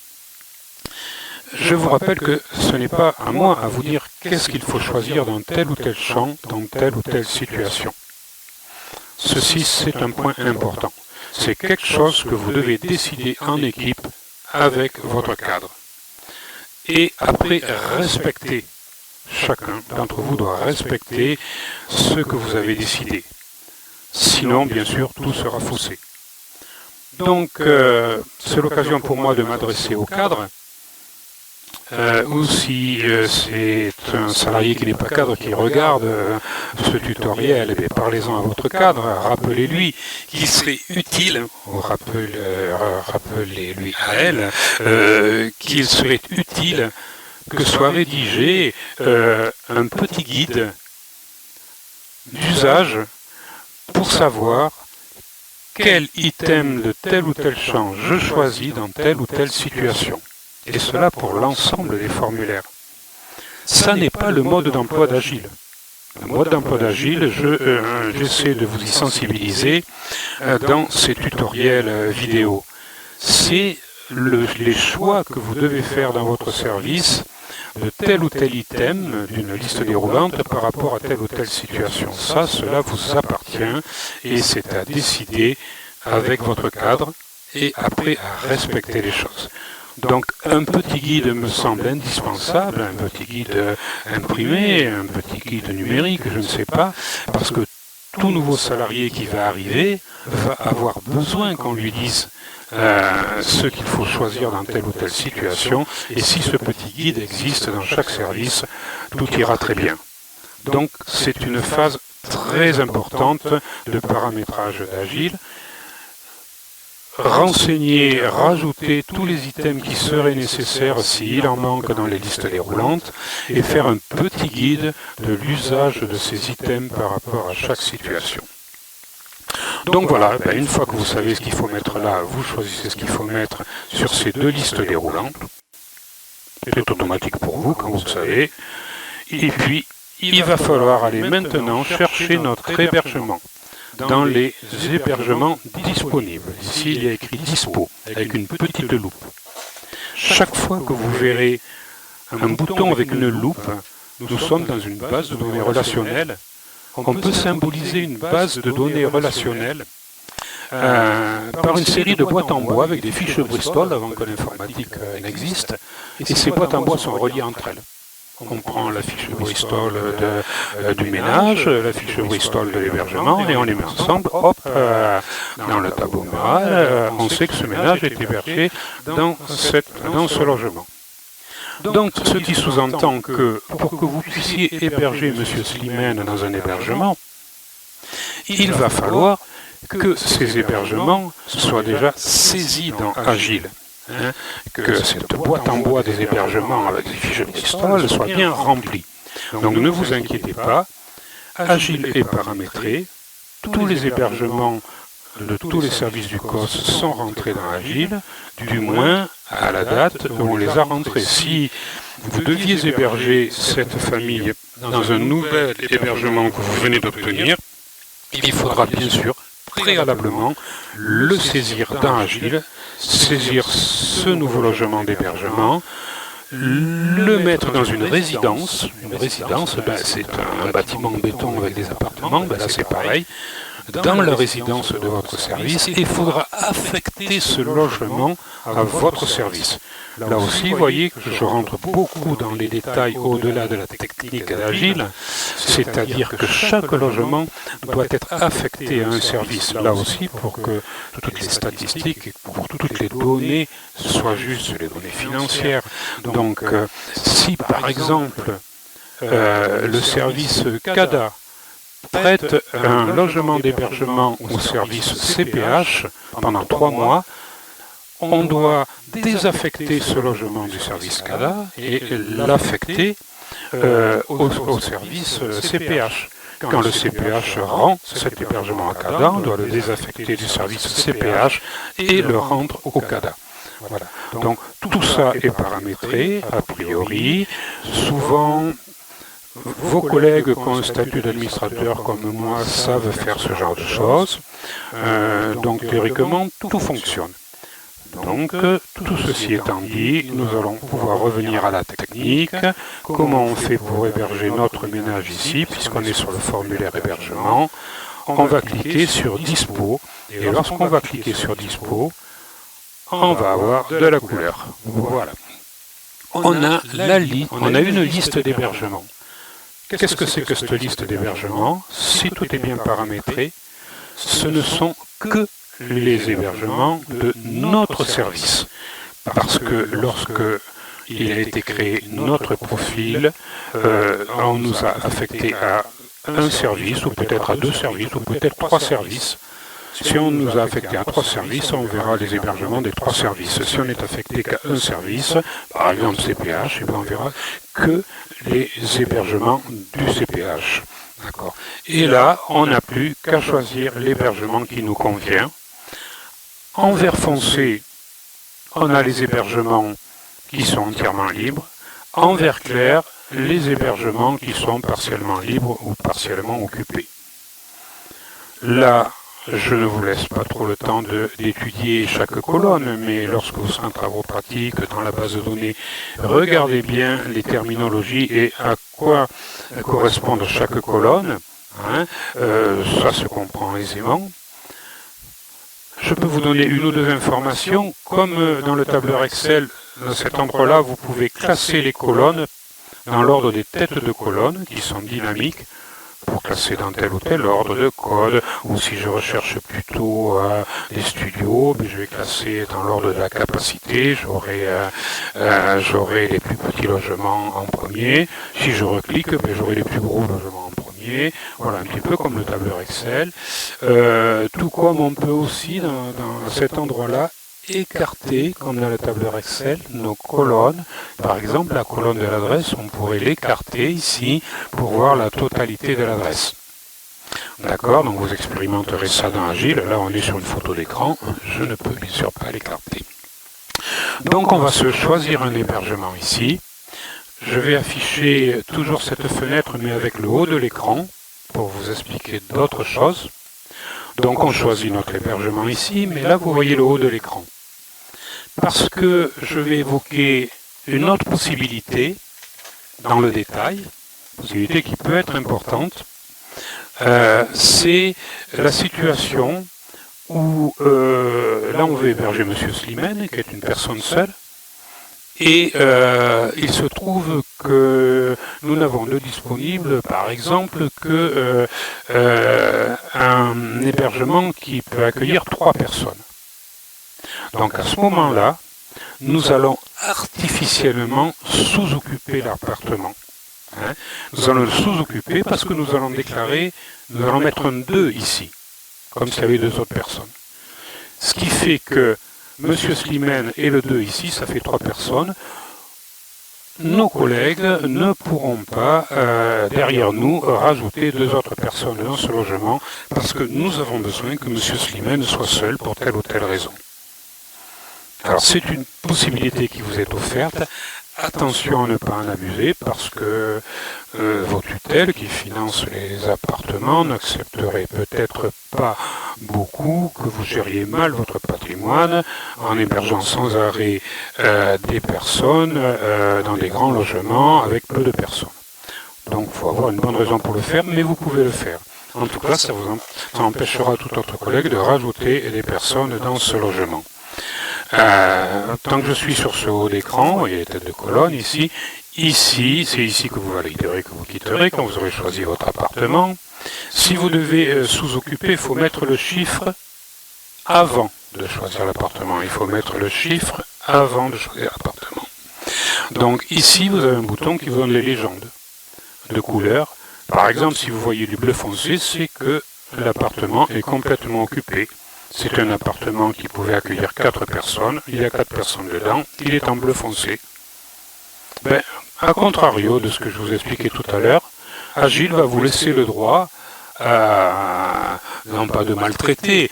Je vous rappelle que ce n'est pas à moi à vous dire qu'est-ce qu'il faut choisir dans tel ou tel champ, dans telle ou telle situation. Ceci, c'est un point important. C'est quelque chose que vous devez décider en équipe avec votre cadre. Et après, respecter. Chacun d'entre vous doit respecter ce que vous avez décidé. Sinon, bien sûr, tout sera faussé. Donc, c'est l'occasion pour moi de m'adresser au cadre. ou si c'est un salarié qui n'est pas cadre qui regarde ce tutoriel, eh parlez-en à votre cadre, rappelez-lui qu'il serait utile, ou rappelez-lui à elle, qu'il serait utile que soit rédigé un petit guide d'usage pour savoir quel item de tel ou tel champ je choisis dans telle ou telle situation. Et cela pour l'ensemble des formulaires. Ça n'est pas le mode d'emploi d'Agile. Le mode d'emploi d'Agile, j'essaie de vous y sensibiliser dans ces tutoriels vidéo. C'est les choix que vous devez faire dans votre service de tel ou tel item d'une liste déroulante par rapport à telle ou telle situation. Ça, cela vous appartient et c'est à décider avec votre cadre et après à respecter les choses. Donc un petit guide me semble indispensable, un petit guide imprimé, un petit guide numérique, je ne sais pas, parce que tout nouveau salarié qui va arriver va avoir besoin qu'on lui dise ce qu'il faut choisir dans telle ou telle situation, et si ce petit guide existe dans chaque service, tout ira très bien. Donc c'est une phase très importante de paramétrage d'Agile. Renseigner, rajouter tous les items qui seraient nécessaires s'il en manque dans les listes déroulantes et faire un petit guide de l'usage de ces items par rapport à chaque situation. Donc voilà, une fois que vous savez ce qu'il faut mettre là, vous choisissez ce qu'il faut mettre sur ces deux listes déroulantes. C'est automatique pour vous, quand vous le savez. Et puis, il va falloir aller maintenant chercher notre hébergement dans les hébergements disponibles. Ici, il y a écrit Dispo, avec une petite loupe. Chaque fois que vous verrez un bouton avec une loupe, nous sommes dans une base de données relationnelle. On peut symboliser une base de données relationnelle par une série de boîtes en bois avec des fiches Bristol avant que l'informatique n'existe. Et ces boîtes en bois sont reliées entre elles. On prend la fiche Bristol du ménage, la fiche Bristol de l'hébergement, et on les met ensemble, hop, dans le tableau mural, on sait que ce ménage est hébergé dans ce logement. Donc, ce qui sous-entend que pour que vous puissiez héberger M. Slimane dans un hébergement, il va falloir que ces hébergements soient déjà saisis dans Agile. Que cette boîte en bois des hébergements avec des fiches Bristol soit bien remplie. Donc ne vous inquiétez pas, Agile est paramétré, tous les hébergements de tous les services du COS sont rentrés dans Agile, du moins à la date où on les a rentrés. Si vous deviez héberger cette famille dans un nouvel hébergement que vous venez d'obtenir, il faudra bien sûr préalablement le saisir dans Agile, saisir ce nouveau logement d'hébergement, le mettre dans une résidence. Une résidence, c'est un bâtiment en béton avec des appartements, là c'est pareil. Dans la résidence de votre service, il faudra affecter ce logement à votre service. Là aussi, vous voyez que je rentre beaucoup dans les détails au-delà de la technique d'Agile, c'est-à-dire que chaque logement doit être affecté à un service. Là aussi, pour que toutes les statistiques et pour toutes les données soient justes, les données financières. Donc, si par exemple, le service CADA prête un logement d'hébergement au service CPH pendant 3 mois, on doit désaffecter ce logement du service CADA et l'affecter au service CPH. Quand le CPH rend cet hébergement à CADA, on doit le désaffecter du service CPH et le rendre au CADA. Voilà. Donc tout ça est paramétré, a priori. Souvent, vos collègues qui ont un statut d'administrateur comme moi savent faire ce genre de choses. Donc théoriquement, tout fonctionne. Donc, tout ceci étant dit, nous allons pouvoir revenir à la technique. Comment on fait pour héberger notre ménage ici, puisqu'on est sur le formulaire hébergement. On va cliquer sur Dispo, et lorsqu'on va cliquer sur Dispo, on va avoir de la couleur. Voilà. On a une liste d'hébergement. Qu'est-ce que c'est que cette liste d'hébergement? Si tout est bien paramétré, ce ne sont que les hébergements de notre service. Parce que lorsque il a été créé notre profil, on nous a affecté à un service, ou peut-être à 2 services, ou peut-être 3 services. Si on nous a affecté à 3 services, on verra les hébergements des 3 services. Si on est affecté qu'à un service, par exemple CPH, on verra que les hébergements du CPH. D'accord. Et là, on n'a plus qu'à choisir l'hébergement qui nous convient. En vert foncé, on a les hébergements qui sont entièrement libres. En vert clair, les hébergements qui sont partiellement libres ou partiellement occupés. Là, je ne vous laisse pas trop le temps d'étudier chaque colonne, mais lorsque vous serez en travaux pratiques dans la base de données, regardez bien les terminologies et à quoi correspond chaque colonne. Ça se comprend aisément. Je peux vous donner une ou deux informations. Comme dans le tableur Excel, dans cet endroit-là, vous pouvez classer les colonnes dans l'ordre des têtes de colonnes qui sont dynamiques pour classer dans tel ou tel ordre de code. Ou si je recherche plutôt des studios, je vais classer dans l'ordre de la capacité. J'aurai les plus petits logements en premier. Si je reclique, j'aurai les plus gros logements en premier. Voilà, un petit peu comme le tableur Excel. Tout comme on peut aussi, dans cet endroit-là, écarter, comme dans le tableur Excel, nos colonnes. Par exemple, la colonne de l'adresse, on pourrait l'écarter ici pour voir la totalité de l'adresse. D'accord, donc vous expérimenterez ça dans Agile. Là, on est sur une photo d'écran. Je ne peux bien sûr pas l'écarter. Donc, on va se choisir un hébergement ici. Je vais afficher toujours cette fenêtre, mais avec le haut de l'écran, pour vous expliquer d'autres choses. Donc, on choisit notre hébergement ici, mais là, vous voyez le haut de l'écran. Parce que je vais évoquer une autre possibilité dans le détail, possibilité qui peut être importante, c'est la situation où là on veut héberger M. Slimane, qui est une personne seule, et il se trouve que nous n'avons de disponible, par exemple, que un hébergement qui peut accueillir 3 personnes. Donc à ce moment-là, nous allons artificiellement sous-occuper l'appartement. Nous allons le sous-occuper parce que nous allons déclarer, nous allons mettre un 2 ici, comme s'il y avait 2 autres personnes. Ce qui fait que M. Slimane et le 2 ici, ça fait 3 personnes. Nos collègues ne pourront pas, derrière nous, rajouter 2 autres personnes dans ce logement parce que nous avons besoin que M. Slimane soit seul pour telle ou telle raison. Alors c'est une possibilité qui vous est offerte. Attention à ne pas en abuser parce que vos tutelles qui financent les appartements n'accepteraient peut-être pas beaucoup que vous gériez mal votre patrimoine en hébergeant sans arrêt des personnes dans des grands logements avec peu de personnes. Donc il faut avoir une bonne raison pour le faire, mais vous pouvez le faire. En tout cas, ça empêchera tout autre collègue de rajouter des personnes dans ce logement. Tant que je suis sur ce haut d'écran, vous voyez les têtes de colonne ici, c'est ici que vous validerez, que vous quitterez quand vous aurez choisi votre appartement. Si vous devez sous-occuper, il faut mettre le chiffre avant de choisir l'appartement. Il faut mettre le chiffre avant de choisir l'appartement. Donc ici, vous avez un bouton qui vous donne les légendes de couleurs. Par exemple, si vous voyez du bleu foncé, c'est que l'appartement est complètement occupé. C'est un appartement qui pouvait accueillir 4 personnes. Il y a 4 personnes dedans. Il est en bleu foncé. À contrario de ce que je vous expliquais tout à l'heure, Agile va vous laisser le droit, non pas de maltraiter,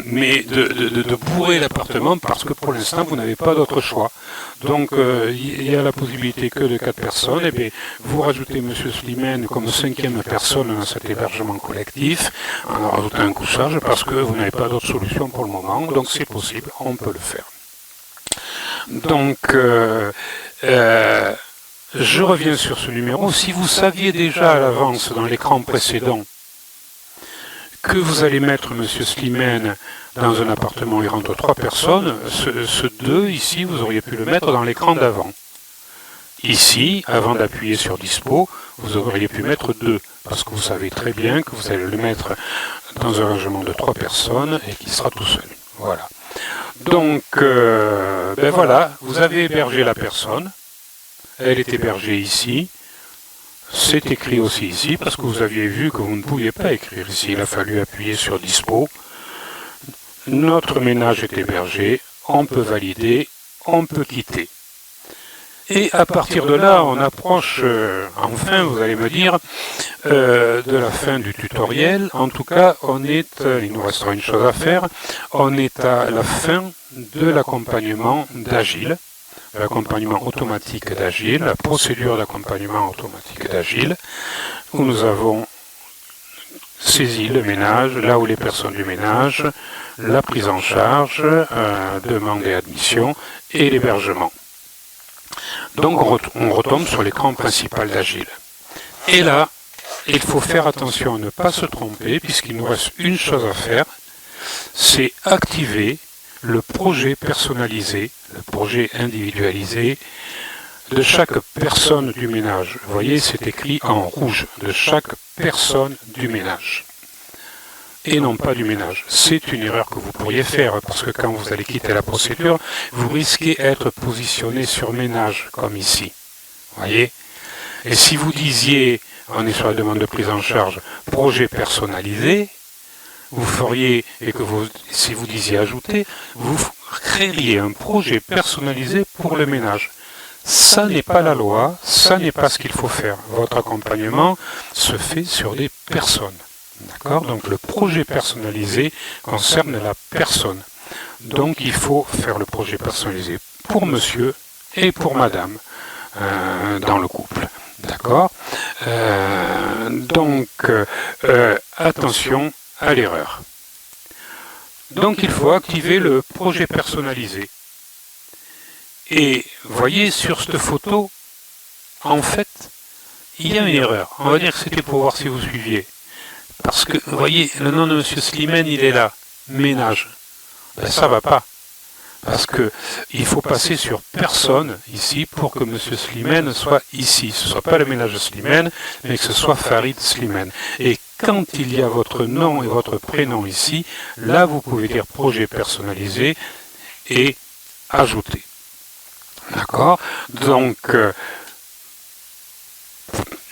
mais de bourrer l'appartement parce que pour l'instant vous n'avez pas d'autre choix. Donc il y a la possibilité que de 4 personnes, et bien vous rajoutez M. Slimane comme 5e personne dans cet hébergement collectif, en rajoutant un couchage parce que vous n'avez pas d'autre solution pour le moment, donc c'est possible, on peut le faire. Donc je reviens sur ce numéro. Si vous saviez déjà à l'avance dans l'écran précédent que vous allez mettre M. Slimane dans un appartement où il rentre 3 personnes, ce 2 ici, vous auriez pu le mettre dans l'écran d'avant. Ici, avant d'appuyer sur Dispo, vous auriez pu mettre 2, parce que vous savez très bien que vous allez le mettre dans un logement de 3 personnes et qu'il sera tout seul. Voilà. Donc, voilà, vous avez hébergé la personne. elle est hébergée ici. C'est écrit aussi ici, parce que vous aviez vu que vous ne pouviez pas écrire ici. Il a fallu appuyer sur Dispo. Notre ménage est hébergé, on peut valider, on peut quitter. Et à partir de là, on approche, enfin, vous allez me dire, de la fin du tutoriel. En tout cas, il nous restera une chose à faire, on est à la fin de l'accompagnement d'Agile, l'accompagnement automatique d'Agile, la procédure d'accompagnement automatique d'Agile, où nous avons saisi le ménage, là où les personnes du ménage, la prise en charge, demande et admission, et l'hébergement. Donc on retombe sur l'écran principal d'Agile. Et là, il faut faire attention à ne pas se tromper, puisqu'il nous reste une chose à faire, c'est activer le projet personnalisé, le projet individualisé de chaque personne du ménage. Vous voyez, c'est écrit en rouge, de chaque personne du ménage. Et non pas du ménage. C'est une erreur que vous pourriez faire, parce que quand vous allez quitter la procédure, vous risquez d'être positionné sur ménage, comme ici. Vous voyez? Et si vous disiez, on est sur la demande de prise en charge, projet personnalisé, vous feriez, et que si vous disiez ajouter, vous créeriez un projet personnalisé pour le ménage. Ça n'est pas la loi, ça n'est pas ce qu'il faut faire. Votre accompagnement se fait sur des personnes. D'accord? Donc le projet personnalisé concerne la personne. Donc il faut faire le projet personnalisé pour monsieur et pour madame dans le couple. D'accord? Attention à l'erreur. Donc il faut activer le projet personnalisé. Et voyez sur cette photo, en fait, il y a une erreur. On va dire que c'était pour voir si vous suiviez. Parce que, vous voyez, le nom de M. Slimane, il est là, ménage. Ben, ça ne va pas. Parce que il faut passer sur personne, ici, pour que M. Slimane soit ici. Ce ne soit pas le ménage Slimane, mais que ce soit Farid Slimane. Et quand il y a votre nom et votre prénom ici, là, vous pouvez dire projet personnalisé et ajouter. D'accord? Donc,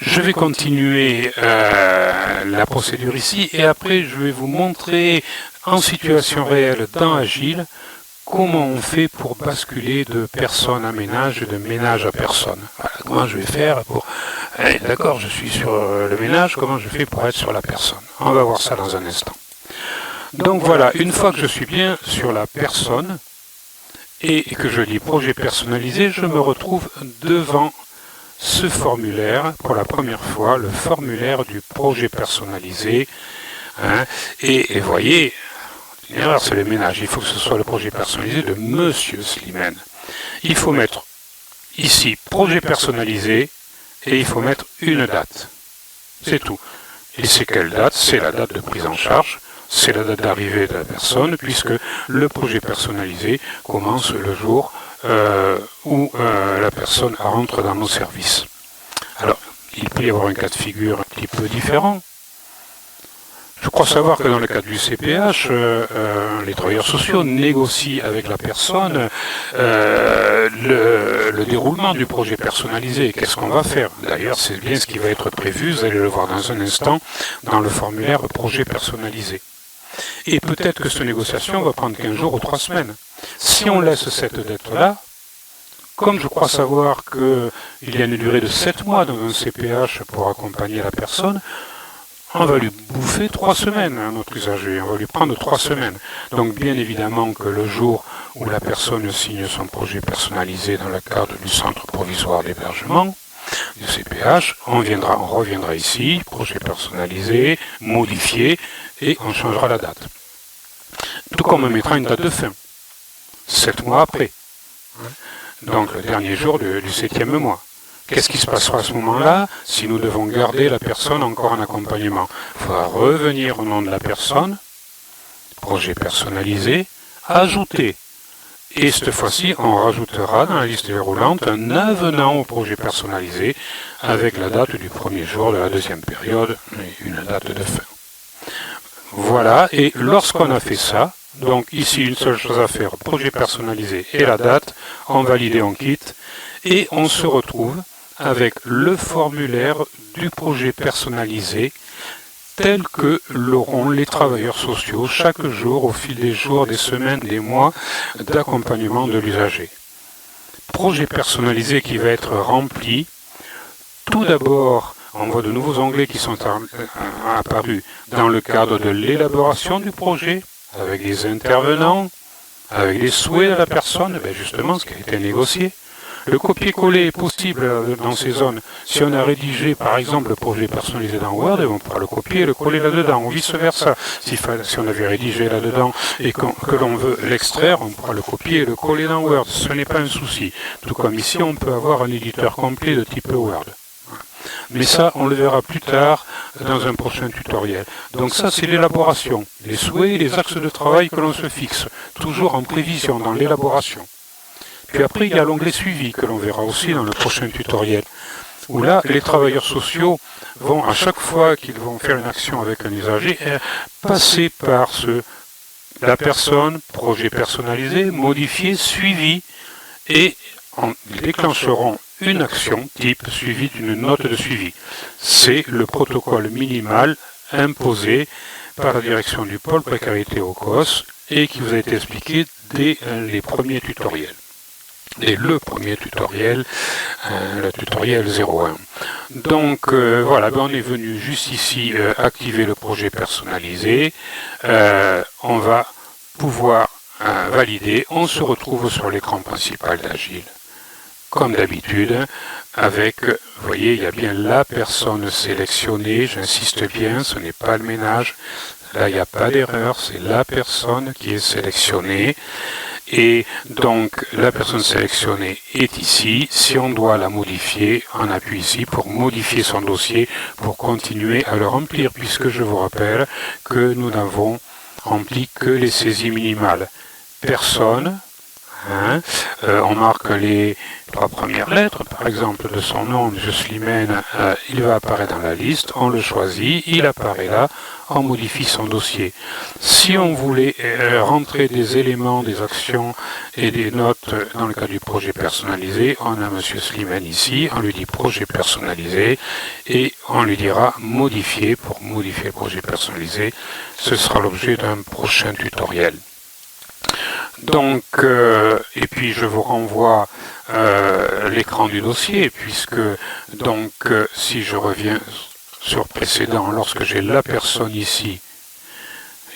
je vais continuer la procédure ici et après je vais vous montrer en situation réelle dans Agile comment on fait pour basculer de personne à ménage et de ménage à personne. Voilà, comment je vais faire pour... D'accord, je suis sur le ménage, comment je fais pour être sur la personne? On va voir ça dans un instant. Donc voilà, une fois que je suis bien sur la personne et que je dis projet personnalisé, je me retrouve devant ce formulaire, pour la première fois, le formulaire du projet personnalisé. Hein, et voyez, une erreur, c'est le ménage. Il faut que ce soit le projet personnalisé de Monsieur Slimane. Il faut mettre ici projet personnalisé et il faut mettre une date. C'est tout. Et c'est quelle date? C'est la date de prise en charge. C'est la date d'arrivée de la personne, puisque le projet personnalisé commence le jour où la personne rentre dans nos services. Alors, il peut y avoir un cas de figure un petit peu différent. Je crois savoir que dans le cadre du CPH, les travailleurs sociaux négocient avec la personne le déroulement du projet personnalisé. Qu'est-ce qu'on va faire? D'ailleurs, c'est bien ce qui va être prévu, vous allez le voir dans un instant, dans le formulaire projet personnalisé. Et peut-être que cette négociation va prendre 15 jours ou 3 semaines. Si on laisse cette dette-là, comme je crois savoir qu'il y a une durée de 7 mois dans un CPH pour accompagner la personne, on va lui bouffer 3 semaines à notre usager, on va lui prendre 3 semaines. Donc bien évidemment que le jour où la personne signe son projet personnalisé dans le cadre du centre provisoire d'hébergement, du CPH, on reviendra ici, projet personnalisé, modifié, et on changera la date. Tout comme on mettra une date de fin, 7 mois après. Donc le dernier jour du 7e mois. Qu'est-ce qui se passera à ce moment-là si nous devons garder la personne encore en accompagnement? Il faudra revenir au nom de la personne, projet personnalisé, ajouter. Et cette fois-ci, on rajoutera dans la liste déroulante un avenant au projet personnalisé avec la date du premier jour de la deuxième période et une date de fin. Voilà, et lorsqu'on a fait ça, Donc ici, une seule chose à faire, projet personnalisé et la date, on valide et on quitte, et on se retrouve avec le formulaire du projet personnalisé tel que l'auront les travailleurs sociaux chaque jour au fil des jours, des semaines, des mois d'accompagnement de l'usager. Projet personnalisé qui va être rempli. Tout d'abord, on voit de nouveaux onglets qui sont apparus dans le cadre de l'élaboration du projet, avec des intervenants, avec les souhaits de la personne, justement ce qui a été négocié. Le copier-coller est possible dans ces zones. Si on a rédigé par exemple le projet personnalisé dans Word, on pourra le copier et le coller là-dedans, ou vice-versa. Si on avait rédigé là-dedans et que l'on veut l'extraire, on pourra le copier et le coller dans Word. Ce n'est pas un souci. Tout comme ici, on peut avoir un éditeur complet de type Word. Mais ça, on le verra plus tard dans un prochain tutoriel. Donc ça, c'est l'élaboration, les souhaits et les axes de travail que l'on se fixe, toujours en prévision, dans l'élaboration. Puis après, il y a l'onglet suivi que l'on verra aussi dans le prochain tutoriel, où là, les travailleurs sociaux vont, à chaque fois qu'ils vont faire une action avec un usager, passer par la personne, projet personnalisé, modifié, suivi, et ils déclencheront une action type suivie d'une note de suivi. C'est le protocole minimal imposé par la direction du pôle précarité au COS et qui vous a été expliqué dès les premiers tutoriels. Dès le premier tutoriel, le tutoriel 01. Donc voilà, on est venu juste ici activer le projet personnalisé. On va pouvoir valider. On se retrouve sur l'écran principal d'Agile. Comme d'habitude, avec, vous voyez, il y a bien la personne sélectionnée, j'insiste bien, ce n'est pas le ménage, là il n'y a pas d'erreur, c'est la personne qui est sélectionnée, et donc la personne sélectionnée est ici. Si on doit la modifier, on appuie ici pour modifier son dossier, pour continuer à le remplir, puisque je vous rappelle que nous n'avons rempli que les saisies minimales. Personne. On marque les 3 premières lettres, par exemple de son nom, M. Slimane, il va apparaître dans la liste, on le choisit, il apparaît là, on modifie son dossier. Si on voulait rentrer des éléments, des actions et des notes dans le cas du projet personnalisé, on a M. Slimane ici, on lui dit projet personnalisé et on lui dira modifier pour modifier le projet personnalisé. Ce sera l'objet d'un prochain tutoriel. Donc, et puis je vous renvoie l'écran du dossier, puisque donc si je reviens sur précédent, lorsque j'ai la personne ici,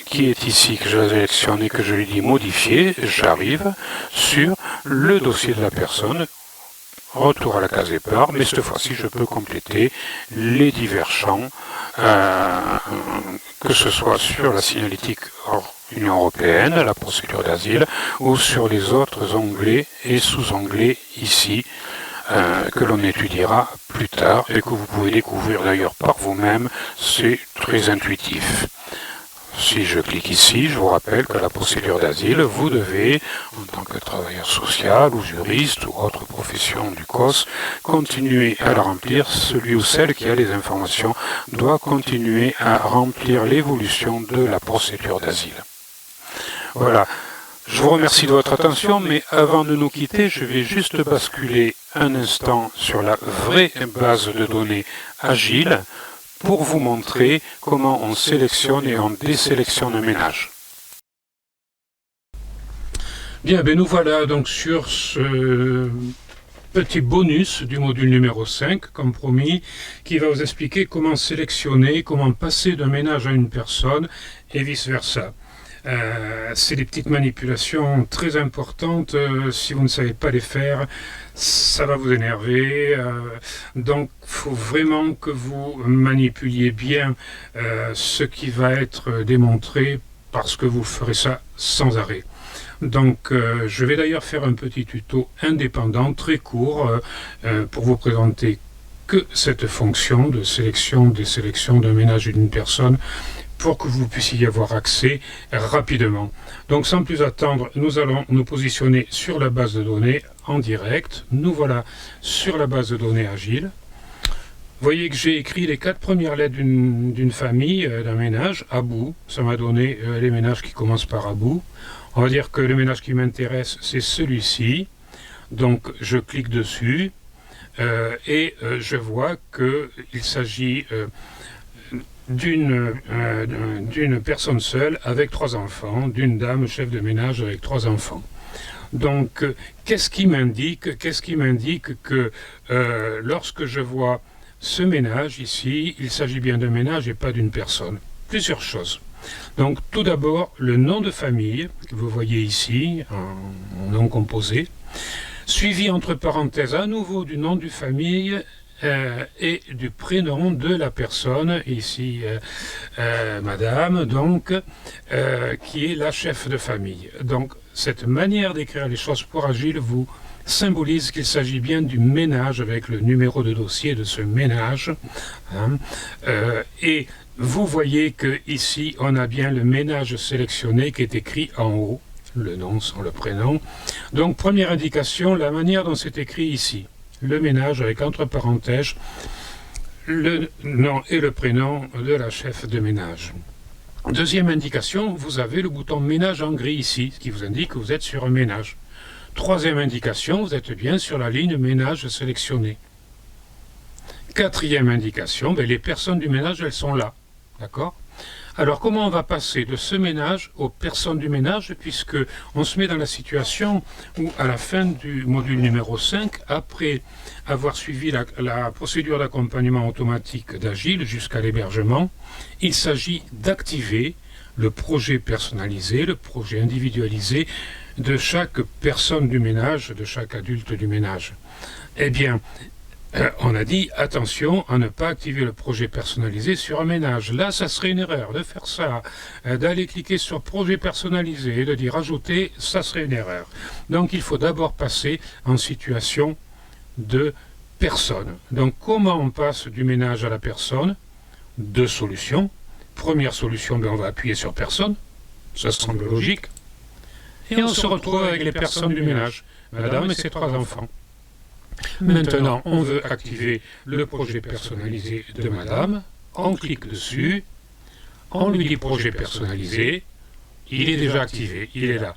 qui est ici, que je la sélectionne et que je lui dis modifier, j'arrive sur le dossier de la personne, retour à la case départ, mais cette fois-ci je peux compléter les divers champs, que ce soit sur la signalétique hors Union européenne, la procédure d'asile, ou sur les autres onglets et sous-onglets ici, que l'on étudiera plus tard et que vous pouvez découvrir d'ailleurs par vous-même, c'est très intuitif. Si je clique ici, je vous rappelle que la procédure d'asile, vous devez, en tant que travailleur social ou juriste ou autre profession du COS, continuer à la remplir. Celui ou celle qui a les informations doit continuer à remplir l'évolution de la procédure d'asile. Voilà. Je vous remercie de votre attention, mais avant de nous quitter, je vais juste basculer un instant sur la vraie base de données Agile pour vous montrer comment on sélectionne et on désélectionne un ménage. Bien, nous voilà donc sur ce petit bonus du module numéro 5, comme promis, qui va vous expliquer comment sélectionner, comment passer d'un ménage à une personne et vice-versa. C'est des petites manipulations très importantes, si vous ne savez pas les faire, ça va vous énerver, donc il faut vraiment que vous manipuliez bien ce qui va être démontré, parce que vous ferez ça sans arrêt. Donc je vais d'ailleurs faire un petit tuto indépendant, très court, pour vous présenter que cette fonction de sélection, désélection d'un ménage et d'une personne, pour que vous puissiez y avoir accès rapidement. Donc sans plus attendre, nous allons nous positionner sur la base de données en direct. Nous voilà sur la base de données Agile. voyez que j'ai écrit les 4 premières lettres d'une famille, d'un ménage, Abou. Ça m'a donné les ménages qui commencent par Abou. On va dire que le ménage qui m'intéresse, c'est celui-ci. Donc je clique dessus et je vois qu'il s'agit d'une personne seule avec 3 enfants, d'une dame chef de ménage avec 3 enfants. Donc, qu'est-ce qui m'indique que lorsque je vois ce ménage ici, il s'agit bien d'un ménage et pas d'une personne. Plusieurs choses. Donc, tout d'abord, le nom de famille, que vous voyez ici, en nom composé, suivi entre parenthèses à nouveau du nom de famille et du prénom de la personne, ici madame, donc, qui est la chef de famille. Donc, cette manière d'écrire les choses pour Agile vous symbolise qu'il s'agit bien du ménage avec le numéro de dossier de ce ménage. Hein, et vous voyez que ici on a bien le ménage sélectionné qui est écrit en haut, le nom sans le prénom. Donc première indication, la manière dont c'est écrit ici. Le ménage avec entre parenthèses le nom et le prénom de la chef de ménage. Deuxième indication, vous avez le bouton ménage en gris ici, ce qui vous indique que vous êtes sur un ménage. Troisième indication, vous êtes bien sur la ligne ménage sélectionnée. Quatrième indication, les personnes du ménage, elles sont là. D'accord ? Alors, comment on va passer de ce ménage aux personnes du ménage, puisque on se met dans la situation où, à la fin du module numéro 5, après avoir suivi la procédure d'accompagnement automatique d'Agile jusqu'à l'hébergement, il s'agit d'activer le projet personnalisé, le projet individualisé de chaque personne du ménage, de chaque adulte du ménage. Eh bien, on a dit, attention à ne pas activer le projet personnalisé sur un ménage. Là, ça serait une erreur de faire ça, d'aller cliquer sur projet personnalisé et de dire ajouter, ça serait une erreur. Donc, il faut d'abord passer en situation de personne. Donc, comment on passe du ménage à la personne? 2 solutions. Première solution, on va appuyer sur personne. Ça semble logique. Et on se retrouve avec les personnes du ménage, madame et ses 3 enfants. Maintenant, on veut activer le projet personnalisé de madame. On clique dessus. On lui dit projet personnalisé. Il est déjà activé, il est là.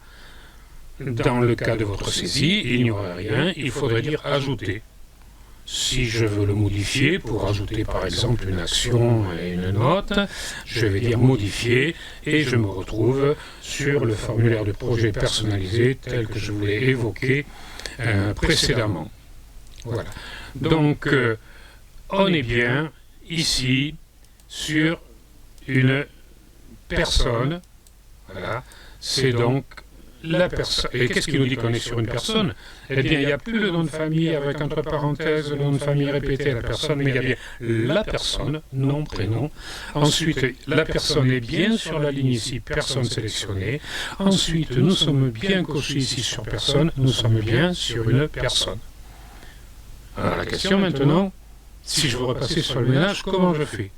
Dans le cas de votre saisie, il n'y aurait rien. Il faudrait dire ajouter. Si je veux le modifier pour ajouter par exemple une action et une note, je vais dire modifier et je me retrouve sur le formulaire de projet personnalisé tel que je vous l'ai évoqué précédemment. Voilà. Donc, on est bien ici sur une personne. Voilà. C'est donc la personne. Et qu'est-ce qui nous dit qu'on est sur une personne? Eh bien, il n'y a plus le nom de famille avec entre parenthèses le nom de famille répété à la personne, mais il y a bien la personne, nom, prénom. Ensuite, la personne est bien sur la ligne ici, personne sélectionnée. Ensuite, nous sommes bien cochés ici sur personne, nous sommes bien sur une personne. Alors la question maintenant, si je veux repasser sur le ménage, comment je fais?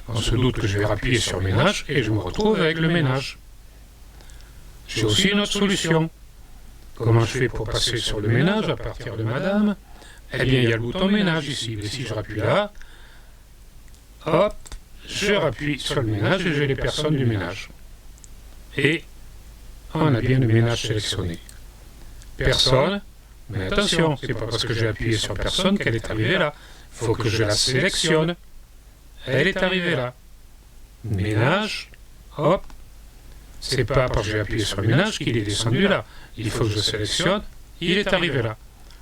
On se doute que je vais appuyer sur ménage et je me retrouve avec le ménage. J'ai aussi une autre solution. Comment je fais pour passer sur le ménage à partir de madame? Eh bien, il y a le bouton ménage ici. Et si je rappuie là, hop, je rappuie sur le ménage et j'ai les personnes du ménage. Et on a bien le ménage sélectionné. Personne. Mais attention, c'est pas parce que j'ai appuyé sur personne qu'elle est arrivée là. Il faut que je la sélectionne. Elle est arrivée là. Ménage, hop. C'est pas parce que j'ai appuyé sur ménage qu'il est descendu là. Il faut que je sélectionne. Il est arrivé là.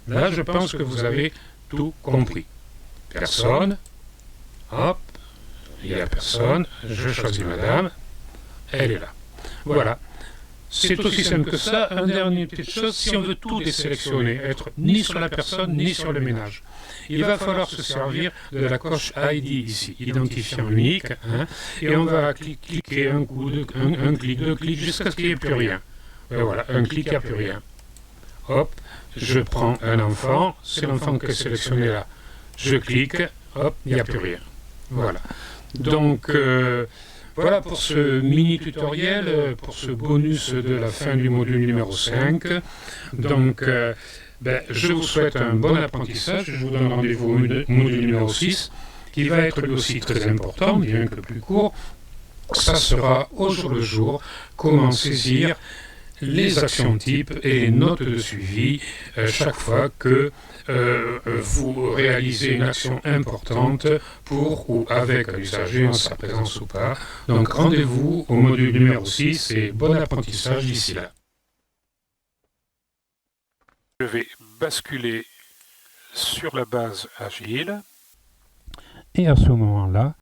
Là, je pense que vous avez tout compris. Personne, hop. Il y a personne. Je choisis madame. Elle est là. Voilà. C'est aussi simple que ça. Une dernière petite chose, si on veut tout désélectionner, être ni sur la personne, ni sur le ménage, il va falloir se servir de la coche ID ici, identifiant unique, hein, et on va cliquer un coup, un clic, 2 clics, jusqu'à ce qu'il n'y ait plus rien. Et voilà, un clic, il n'y a plus rien. Hop, je prends un enfant, c'est l'enfant qui est sélectionné là. Je clique, hop, il n'y a plus rien. Voilà. Donc, voilà pour ce mini tutoriel, pour ce bonus de la fin du module numéro 5. Donc, Je vous souhaite un bon apprentissage. Je vous donne rendez-vous au module numéro 6, qui va être lui aussi très important, bien que plus court. Ça sera au jour le jour comment saisir les actions types et les notes de suivi chaque fois que vous réalisez une action importante pour ou avec un usager en sa présence ou pas. Donc rendez-vous au module numéro 6 et bon apprentissage d'ici là. Je vais basculer sur la base agile. Et à ce moment-là,